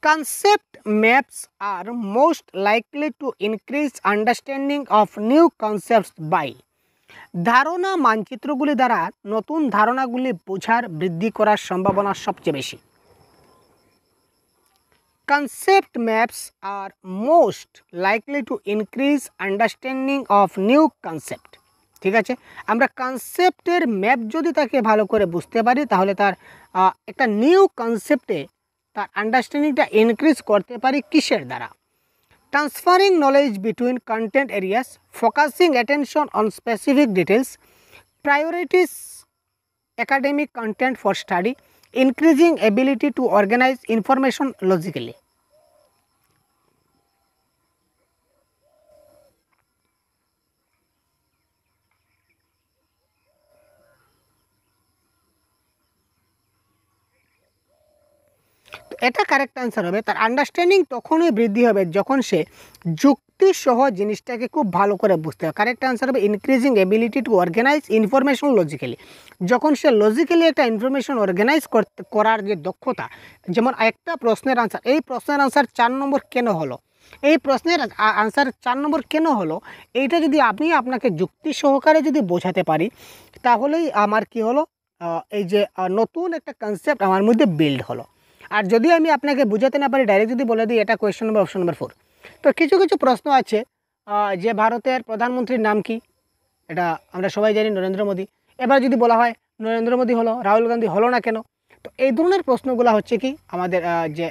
Concept maps are most likely to increase understanding of new concepts by ধারণা মানচিত্রগুলি দ্বারা নতুন ধারণাগুলি বোঝার বৃদ্ধি করার সম্ভাবনা সবচেয়ে বেশি। Concept maps are most likely to increase understanding of new concept। ঠিক আছে, আমরা কনসেপ্টের ম্যাপ যদি তাকে ভালো করে বুঝতে পারি তাহলে তার একটা নিউ কনসেপ্টে তার আন্ডারস্ট্যান্ডিংটা ইনক্রিজ করতে পারি কিসের দ্বারা? Transferring knowledge between content areas, focusing attention on specific details, priorities academic content for study, increasing ability to organize information logically। এটা কারেক্ট অ্যান্সার হবে। তার আন্ডারস্ট্যান্ডিং তখনই বৃদ্ধি হবে যখন সে যুক্তিসহ জিনিসটাকে খুব ভালো করে বুঝতে হবে। কারেক্ট অ্যান্সার হবে increasing ability to organise information logically. যখন সে লজিক্যালি একটা ইনফরমেশন অর্গানাইজ করার যে দক্ষতা, যেমন একটা প্রশ্নের আনসার, এই প্রশ্নের আনসার 4 নম্বর কেন হলো, এই প্রশ্নের আনসার 4 নম্বর কেন হলো, এইটা যদি আমি আপনাকে যুক্তি সহকারে যদি বোঝাতে পারি তাহলেই আমার কি হলো, এই যে নতুন একটা কনসেপ্ট আমার মধ্যে বিল্ড হলো। আর যদি আমি আপনাকে বুঝাতে না পারি, ডাইরেক্ট যদি বলে দিই এটা কোয়েশ্চেন নম্বর অপশন নম্বর 4। তো কিছু কিছু প্রশ্ন আছে যে ভারতের প্রধানমন্ত্রীর নাম কি, এটা আমরা সবাই জানি নরেন্দ্র মোদী। এবার যদি বলা হয় নরেন্দ্র মোদী হলো, রাহুল গান্ধী হলো না কেন? তো এই ধরনের প্রশ্নগুলো হচ্ছে কি আমাদের যে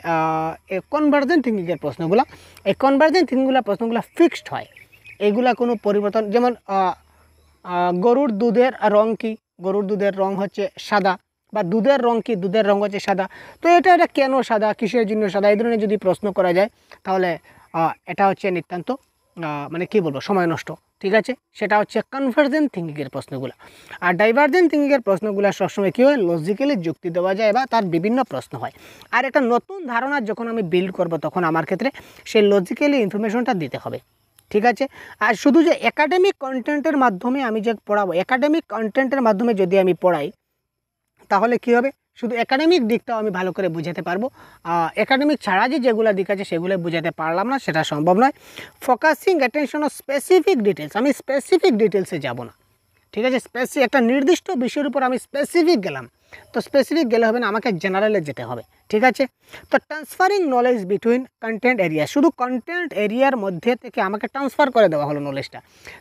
কনভার্জেন্ট থিঙ্কিংয়ের প্রশ্নগুলো, এই কনভার্জেন্ট থিঙ্কিংগুলো প্রশ্নগুলো ফিক্সড হয়, এইগুলা কোনো পরিবর্তন। যেমন গরুর দুধের রং কি, গরুর দুধের রং হচ্ছে সাদা, বা দুধের রং কি, দুধের রং হচ্ছে সাদা। তো এটা কেন সাদা, কিসের জন্য সাদা, এই ধরনের যদি প্রশ্ন করা যায় তাহলে এটা হচ্ছে নিতান্ত মানে কি বলবো সময় নষ্ট। ঠিক আছে, সেটা হচ্ছে কনভার্জেন্ট থিঙ্কিংয়ের প্রশ্নগুলো। আর ডাইভার্জেন্ট থিঙ্কিংয়ের প্রশ্নগুলো সবসময় কী হয়, লজিক্যালি যুক্তি দেওয়া যায় বা তার বিভিন্ন প্রশ্ন হয়। আর একটা নতুন ধারণা যখন আমি বিল্ড করব তখন আমার ক্ষেত্রে সেই লজিক্যালি ইনফরমেশনটা দিতে হবে। ঠিক আছে, আর শুধু যে একাডেমিক কন্টেন্টের মাধ্যমে আমি যে পড়াবো, একাডেমিক কন্টেন্টের মাধ্যমে যদি আমি পড়াই তাহলে কী হবে, শুধু একাডেমিক দিকটাও আমি ভালো করে বুঝাতে পারবো, একাডেমিক ছাড়া যে যেগুলো দিক আছে সেগুলো বুঝাতে পারলাম না, সেটা সম্ভব নয়। Focusing attention of specific details, আমি স্পেসিফিক ডিটেলসে যাব না। ঠিক আছে, একটা নির্দিষ্ট বিষয়ের উপর আমি স্পেসিফিক গেলাম, তো স্পেসিফিক গেলে হবে না, আমাকে জেনারেলে যেতে হবে। ঠিক আছে, তো transferring knowledge between content area, শুধু কন্টেন্ট এরিয়ার মধ্যে থেকে আমাকে ট্রান্সফার করে দেওয়া হলো নলেজটা।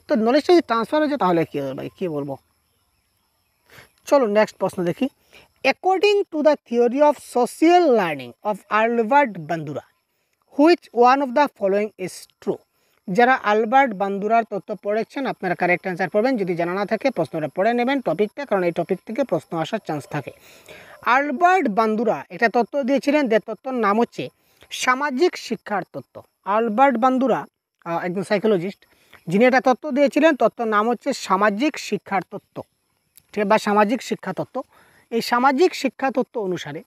তো নলেজটা যদি ট্রান্সফার হয়েছে তাহলে কী হবে, কী বলবো। চলো নেক্সট প্রশ্ন দেখি। According to the theory of social learning of Albert Bandura, which one of the following is true? যারা আলবার্ট বান্দুরার তত্ত্ব পড়েছেন আপনারা কারেক্ট অ্যান্সার পড়বেন, যদি জানা না থাকে প্রশ্নটা পড়ে নেবেন টপিকটা, কারণ এই টপিক থেকে প্রশ্ন আসার চান্স থাকে। আলবার্ট বান্দুরা একটা তত্ত্ব দিয়েছিলেন, যে তত্ত্বর নাম হচ্ছে সামাজিক শিক্ষার তত্ত্ব। আলবার্ট বান্দুরা একজন সাইকোলজিস্ট, যিনি একটা তত্ত্ব দিয়েছিলেন, তত্ত্বর নাম হচ্ছে সামাজিক শিক্ষার তত্ত্ব, ঠিক বা সামাজিক শিক্ষা তত্ত্ব। এই সামাজিক শিক্ষা তত্ত্ব অনুসারে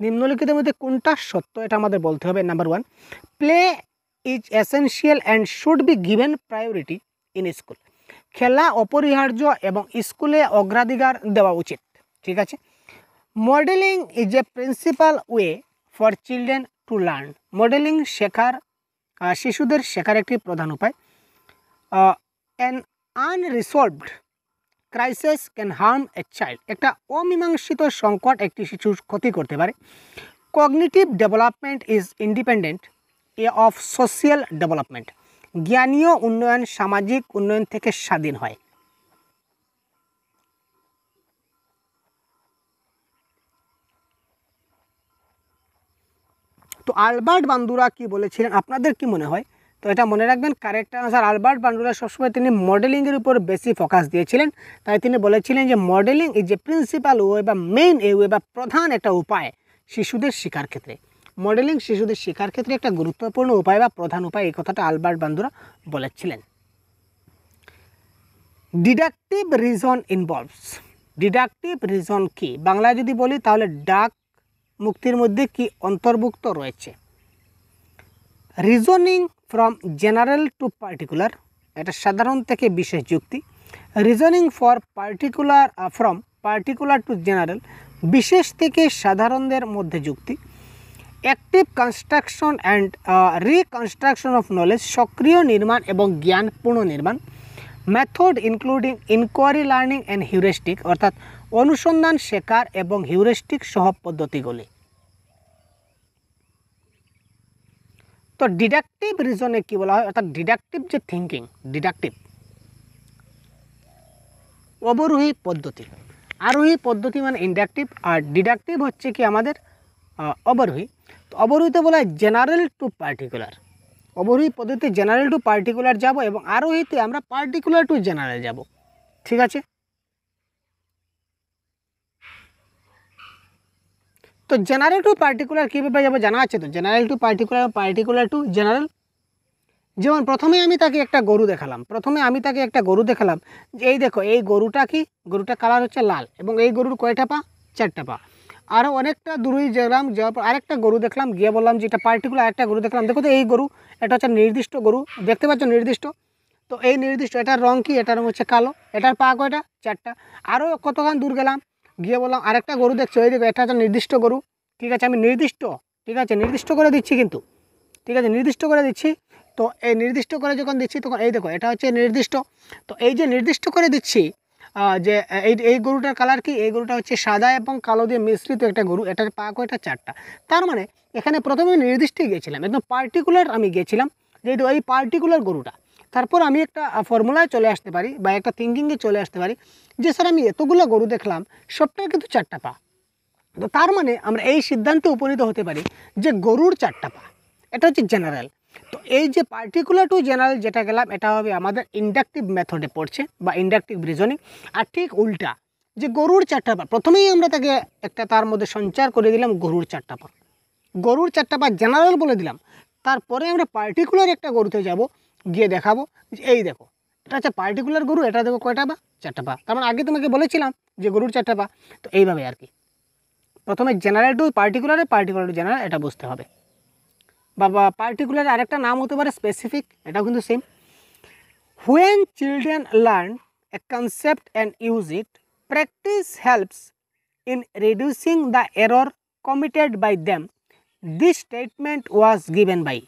নিম্নলিখিতের মধ্যে কোনটা সত্য, এটা আমাদের বলতে হবে। Number 1, play is essential and should be given priority in school. খেলা অপরিহার্য এবং স্কুলে অগ্রাধিকার দেওয়া উচিত। ঠিক আছে, modelling is a principal way for children to learn. Modelling শিশুদের শেখার একটি প্রধান উপায়। An unresolved crisis can harm a child. একটা অমীমাংসিত সংকট একটি শিশুর ক্ষতি করতে পারে। Cognitive development is independent of social development. জ্ঞানীয় উন্নয়ন সামাজিক উন্নয়ন থেকে স্বাধীন হয়। তো আলবার্ট বান্দুরা কি বলেছিলেন, আপনাদের কি মনে হয়? তো এটা মনে রাখবেন, কারেক্ট আনসার আলবার্ট বান্দুরা সবসময় তিনি মডেলিংয়ের উপর বেশি ফোকাস দিয়েছিলেন। তাই তিনি বলেছিলেন যে modelling is a principal way বা মেইন ওয়ে বা প্রধান একটা উপায় শিশুদের শেখার ক্ষেত্রে। মডেলিং শিশুদের শেখার ক্ষেত্রে একটা গুরুত্বপূর্ণ উপায় বা প্রধান উপায়, এই কথাটা আলবার্ট বান্দুরা বলেছিলেন। Deductive reason involves. Deductive reason কি? বাংলায় যদি বলি তাহলে ডাক মুক্তির মধ্যে কি অন্তর্ভুক্ত রয়েছে? Reasoning from general to particular, এটা সাধারণ থেকে বিশেষ যুক্তি। Reasoning for particular from particular to general, বিশেষ থেকে সাধারণদের মধ্যে যুক্তি। Active construction and reconstruction of knowledge, সক্রিয় নির্মাণ এবং জ্ঞান পুনর্নির্মাণ। Method including inquiry learning and heuristic, অর্থাৎ অনুসন্ধান, শেখার এবং হিউরিস্টিক সহ পদ্ধতিগুলি। তো ডিডাকটিভ রিজনে কি বলা হয়, অর্থাৎ ডিডাকটিভ যে থিঙ্কিং, ডিডাকটিভ অবরোহী পদ্ধতি, আরোহী পদ্ধতি মানে ইন্ডাকটিভ, আর ডিডাকটিভ হচ্ছে কি আমাদের অবরোহী। তো অবরোহীতে বলা হয় জেনারেল টু পার্টিকুলার। অবরোহী পদ্ধতিতে জেনারেল টু পার্টিকুলার যাব এবং আরোহীতে আমরা পার্টিকুলার টু জেনারেল যাব। ঠিক আছে, তো জেনারেল টু পার্টিকুলার কীভাবে যাবো জানা আছে তো? General to particular, particular to general. যেমন প্রথমে আমি তাকে একটা গরু দেখালাম, যে এই দেখো এই গরুটা কি, গরুটা কালার হচ্ছে লাল এবং এই গরুর কয়টা পা? 4টা পা। আরও অনেকটা দূরেই গেলাম, যাওয়ার পর আরেকটা গরু দেখলাম, গিয়ে বললাম যে এটা পার্টিকুলার আরেকটা গরু দেখলাম, দেখো তো এই গরু, এটা হচ্ছে নির্দিষ্ট গরু, দেখতে পাচ্ছ নির্দিষ্ট। তো এই নির্দিষ্ট, এটার রং কি? এটার রং হচ্ছে কালো, এটার পা কয়টা? 4টা। আরও কতক্ষণ দূর গেলাম, গিয়ে বললাম আরেকটা গরু দেখছো, এই দেখো এটা হচ্ছে নির্দিষ্ট গরু। ঠিক আছে, আমি নির্দিষ্ট, ঠিক আছে নির্দিষ্ট করে দিচ্ছি কিন্তু, ঠিক আছে নির্দিষ্ট করে দিচ্ছি। তো এই নির্দিষ্ট করে যখন দিচ্ছি তখন এই দেখো এটা হচ্ছে নির্দিষ্ট। তো এই যে নির্দিষ্ট করে দিচ্ছি যে এই গরুটার কালার কি? এই গরুটা হচ্ছে সাদা এবং কালো দিয়ে মিশ্রিত একটা গরু, এটার পা কয়টা? 4টা। তার মানে এখানে প্রথমে নির্দিষ্টই গিয়েছিলাম, একদম পার্টিকুলার আমি গিয়েছিলাম, যেহেতু এই পার্টিকুলার গরুটা। তারপর আমি একটা ফর্মুলায় চলে আসতে পারি বা একটা থিঙ্কিংয়ে চলে আসতে পারি যে স্যার আমি এতগুলো গরু দেখলাম, সবটার কিন্তু 4টা পা। তো তার মানে আমরা এই সিদ্ধান্তে উপনীত হতে পারি যে গরুর 4টা পা, এটা হচ্ছে জেনারেল। তো এই যে পার্টিকুলার টু জেনারেল যেটা গেলাম, এটা হবে আমাদের ইন্ডাকটিভ মেথডে পড়ছে বা ইন্ডাকটিভ রিজনিং। আর ঠিক উল্টা, যে গরুর 4টা পা, প্রথমেই আমরা তাকে একটা তার মধ্যে সঞ্চার করে দিলাম গরুর 4টা পা, গরুর 4টা পা জেনারেল বলে দিলাম। তারপরে আমরা পার্টিকুলার একটা গরুতে যাব, গিয়ে দেখাবো যে এই দেখো এটা হচ্ছে পার্টিকুলার গরু, এটা দেখো কয়টা পা? 4টা পা। তার মানে আগে তোমাকে বলেছিলাম যে গরুর 4টা পা। তো এইভাবে আর কি, প্রথমে জেনারেল টু পার্টিকুলারে, পার্টিকুলার টু জেনারেল, এটা বুঝতে হবে। বা পার্টিকুলার আরেকটা নাম হতে পারে স্পেসিফিক, এটাও কিন্তু same. When children learn a concept and use it, practice helps in reducing the error committed by them, this statement was given by.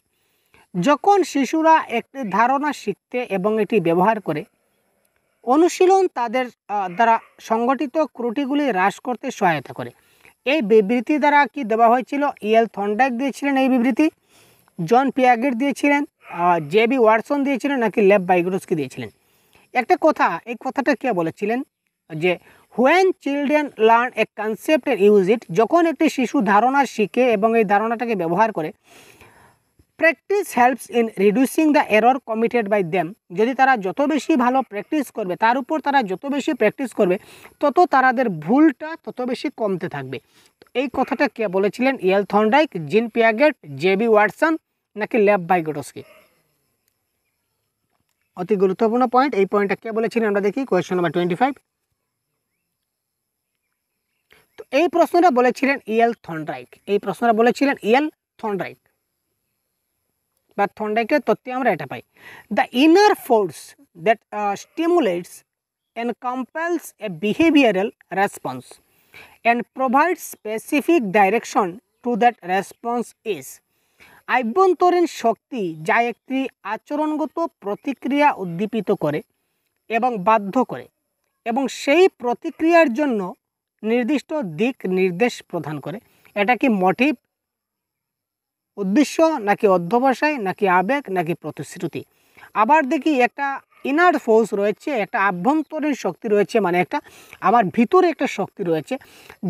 যখন শিশুরা একটি ধারণা শিখতে এবং এটি ব্যবহার করে, অনুশীলন তাদের দ্বারা সংগঠিত ত্রুটিগুলি হ্রাস করতে সহায়তা করে। এই বিবৃতি দ্বারা কি দেওয়া হয়েছিল? ইএল থর্নডাইক দিয়েছিলেন এই বিবৃতি, জন পিয়াগেট দিয়েছিলেন, জেবি ওয়াটসন দিয়েছিলেন, নাকি লেভ বাইগ্রোস্কি দিয়েছিলেন? একটা কথা, এই কথাটা কে বলেছিলেন যে when children learn a concept and use it, যখন একটি শিশু ধারণা শিখে এবং এই ধারণাটাকে ব্যবহার করে, practice helps in reducing the error committed by them, যদি তারা যত বেশি ভালো প্র্যাকটিস করবে, তার উপর তারা যত বেশি প্র্যাকটিস করবে, তত তাদের ভুলটা তত বেশি কমতে থাকবে। এই কথাটা কে বলেছিলেন? ইএল থর্নডাইক, জিন পিয়াগেট, জেবি ওয়াটসন, নাকি লেভ বাইগ্রোস্কি? অতি গুরুত্বপূর্ণ পয়েন্ট, এই পয়েন্টটা কে বলেছিলেন আমরা দেখি, কোয়েশ্চন নাম্বার 25। তো এই প্রশ্নটা বলেছিলেন ইএল থর্নডাইক, এই প্রশ্নটা বলেছিলেন ইএল থর্নডাইক বা থর্নডাইকের তত্ত্বে আমরা এটা পাই। The inner force that stimulates and compels a behavioral response and provides specific direction to that response is, আভ্যন্তরীণ শক্তি যা একটি আচরণগত প্রতিক্রিয়া উদ্দীপিত করে এবং বাধ্য করে এবং সেই প্রতিক্রিয়ার জন্য নির্দিষ্ট দিক নির্দেশ প্রদান করে। এটা কি মোটিভ, উদ্দেশ্য, নাকি অধ্যবসায়, নাকি আবেগ, নাকি প্রতিশ্রুতি? আবার দেখি একটা ইনার ফোর্স রয়েছে, একটা আভ্যন্তরীণ শক্তি রয়েছে, মানে একটা আমার ভিতরে একটা শক্তি রয়েছে,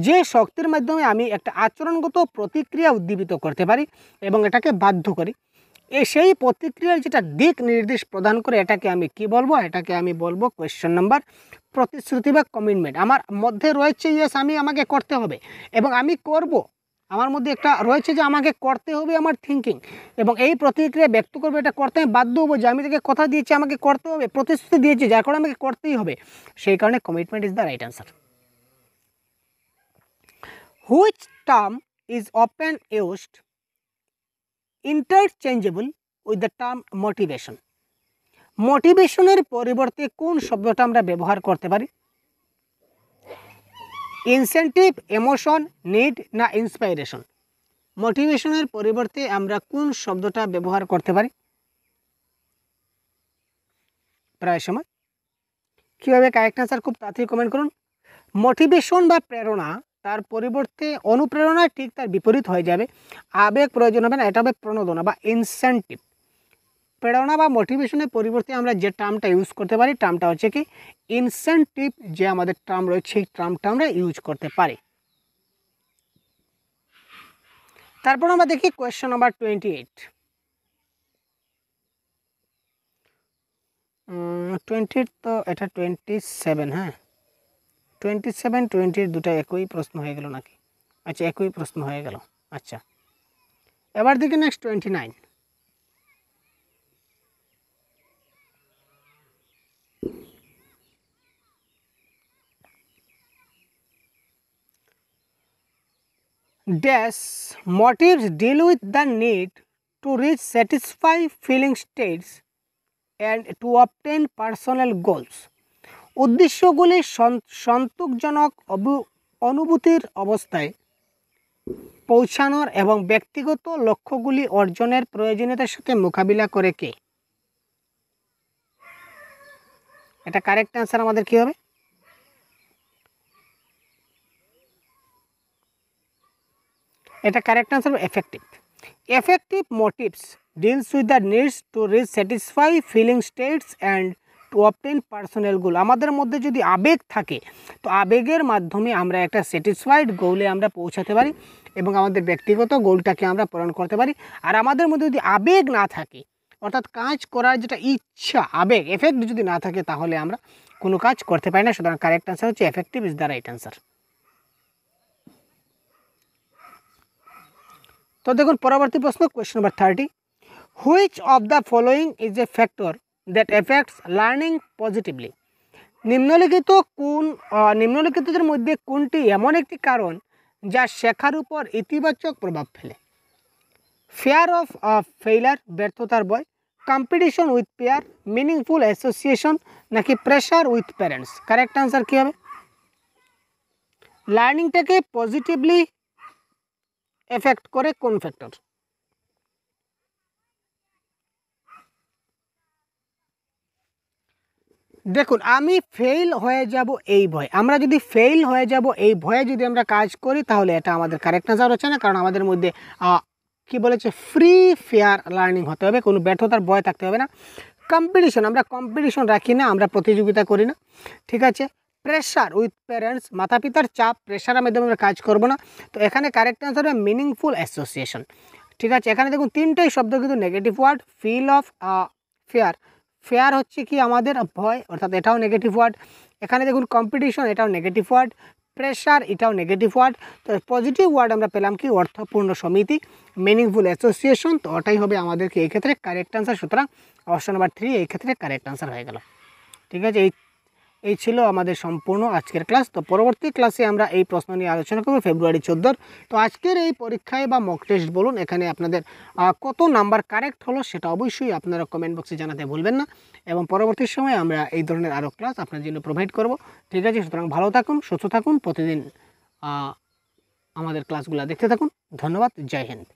যে শক্তির মাধ্যমে আমি একটা আচরণগত প্রতিক্রিয়া উদ্দীপিত করতে পারি এবং এটাকে বাধ্য করি। সেই প্রতিক্রিয়ার যেটা দিক নির্দেশ প্রদান করে, এটাকে আমি কি বলবো? এটাকে আমি বলবো কোয়েশ্চন নাম্বার প্রতিশ্রুতি বা কমিটমেন্ট। আমার মধ্যে রয়েছে ইয়েস, আমাকে করতে হবে এবং আমি করব, আমার মধ্যে একটা রয়েছে যে আমাকে করতে হবে, আমার থিঙ্কিং, এবং এই প্রতিক্রিয়া ব্যক্ত করবে, এটা করতে আমি বাধ্য হবো, যে আমি তাকে কথা দিয়েছি আমাকে করতে হবে, প্রতিশ্রুতি দিয়েছি, যার কারণে আমাকে করতেই হবে। সেই কারণে commitment is the right answer. Which term is often used interchangeable with the term motivation? মোটিভেশনের পরিবর্তে কোন শব্দটা আমরা ব্যবহার করতে পারি? ইনসেন্টিভ, ইমোশন, নিড না ইন্সপাইরেশন? মোটিভেশনের পরিবর্তে আমরা কোন শব্দটা ব্যবহার করতে পারি? প্রায় সময় কীভাবে কারেক্ট আনসার খুব তাড়াতাড়ি কমেন্ট করুন। মোটিভেশন বা প্রেরণা, তার পরিবর্তে অনুপ্রেরণা ঠিক তার বিপরীত হয়ে যাবে। আবেগ প্রয়োজন হবে না, এটা হবে প্রণোদনা বা ইনসেন্টিভ। প্রেরণা বা মোটিভেশনের পরিবর্তে আমরা যে টার্মটা ইউজ করতে পারি, টার্মটা হচ্ছে কি ইনসেন্টিভ। যে আমাদের টার্ম রয়েছে সেই টার্মটা আমরা ইউজ করতে পারি। তারপর আমরা দেখি কোয়েশ্চেন নাম্বার 28। 20 তো এটা 27, হ্যাঁ 27 20 দুটো একই প্রশ্ন হয়ে গেল নাকি? আচ্ছা, একই প্রশ্ন হয়ে গেল। আচ্ছা, এবার দেখি next 29। Dash motives deal with the need to reach satisfy feeling states and to obtain personal goals. উদ্দেশ্যগুলি সন্তোষজনক অনুভূতির অবস্থায় পৌঁছানোর এবং ব্যক্তিগত লক্ষ্যগুলি অর্জনের প্রয়োজনীয়তার সাথে মোকাবিলা করে কে? এটা কারেক্ট অ্যান্সার আমাদের কী হবে? এটা correct answer affective. Affective motives deals with the needs to reach satisfy feeling states and to obtain personal goal. আমাদের মধ্যে যদি আবেগ থাকে, তো আবেগের মাধ্যমে আমরা একটা স্যাটিসফাইড গোলে আমরা পৌঁছাতে পারি এবং আমাদের ব্যক্তিগত গোলটাকে আমরা পূরণ করতে পারি। আর আমাদের মধ্যে যদি আবেগ না থাকে, অর্থাৎ কাজ করার যেটা ইচ্ছা, আবেগ, এফেক্ট যদি না থাকে, তাহলে আমরা কোনো কাজ করতে পারি না। সুতরাং কারেক্ট আনসার হচ্ছে affective is the right answer. তো দেখুন পরবর্তী প্রশ্ন, question number 30। Which of the following is a factor that affects learning positively? নিম্নলিখিতদের মধ্যে কোনটি এমন একটি কারণ যা শেখার উপর ইতিবাচক প্রভাব ফেলে? ফিয়ার অফ ফেইলার, ব্যর্থতার ভয়, competition with peer, meaningful association, নাকি pressure with parents? Correct answer কী হবে? লার্নিংটাকে পজিটিভলি এফেক্ট করে কোন ফ্যাক্টর? দেখুন, আমি ফেল হয়ে যাব এই ভয়, আমরা যদি ফেল হয়ে যাব এই ভয়ে যদি আমরা কাজ করি, তাহলে এটা আমাদের কারেক্ট আনসার হচ্ছে না। কারণ আমাদের মধ্যে কি বলেছে, ফ্রি ফেয়ার লার্নিং হতে হবে, কোনো ব্যর্থতার ভয় থাকতে হবে না। কম্পিটিশন, আমরা কম্পিটিশন রাখি না, আমরা প্রতিযোগিতা করি না, ঠিক আছে। প্রেশার উইথ প্যারেন্টস, মাতা পিতার চাপ, প্রেশারের মাধ্যমে আমরা কাজ করব না। তো এখানে কারেক্ট আনসার হবে মিনিংফুল অ্যাসোসিয়েশন, ঠিক আছে। এখানে দেখুন তিনটাই শব্দ কিন্তু negative word. Feel of fear, fear হচ্ছে কি আমাদের ভয়, অর্থাৎ এটাও নেগেটিভ ওয়ার্ড। এখানে দেখুন কম্পিটিশন, এটাও নেগেটিভ ওয়ার্ড। প্রেশার, এটাও নেগেটিভ ওয়ার্ড। তো পজিটিভ ওয়ার্ড আমরা পেলাম কি, অর্থপূর্ণ সমিতি, মিনিংফুল অ্যাসোসিয়েশন। তো ওটাই হবে আমাদেরকে এই ক্ষেত্রে কারেক্ট আনসার। সুতরাং অপশন নাম্বার 3 এই ক্ষেত্রে কারেক্ট আনসার হয়ে গেল, ঠিক আছে। এই ছিল আমাদের সম্পূর্ণ আজকের ক্লাস। তো পরবর্তী ক্লাসে আমরা এই প্রশ্ন নিয়ে আলোচনা করব ফেব্রুয়ারি 14। তো আজকের এই পরীক্ষায় বা মক টেস্ট বলুন, এখানে আপনাদের কত নাম্বার কারেক্ট হলো সেটা অবশ্যই আপনারা কমেন্ট বক্সে জানাতে ভুলবেন না। এবং পরবর্তী সময়ে আমরা এই ধরনের আরও ক্লাস আপনার জন্য প্রোভাইড করব, ঠিক আছে। সুতরাং ভালো থাকুন, সুস্থ থাকুন, প্রতিদিন আমাদের ক্লাসগুলো দেখতে থাকুন। ধন্যবাদ, জয় হিন্দ।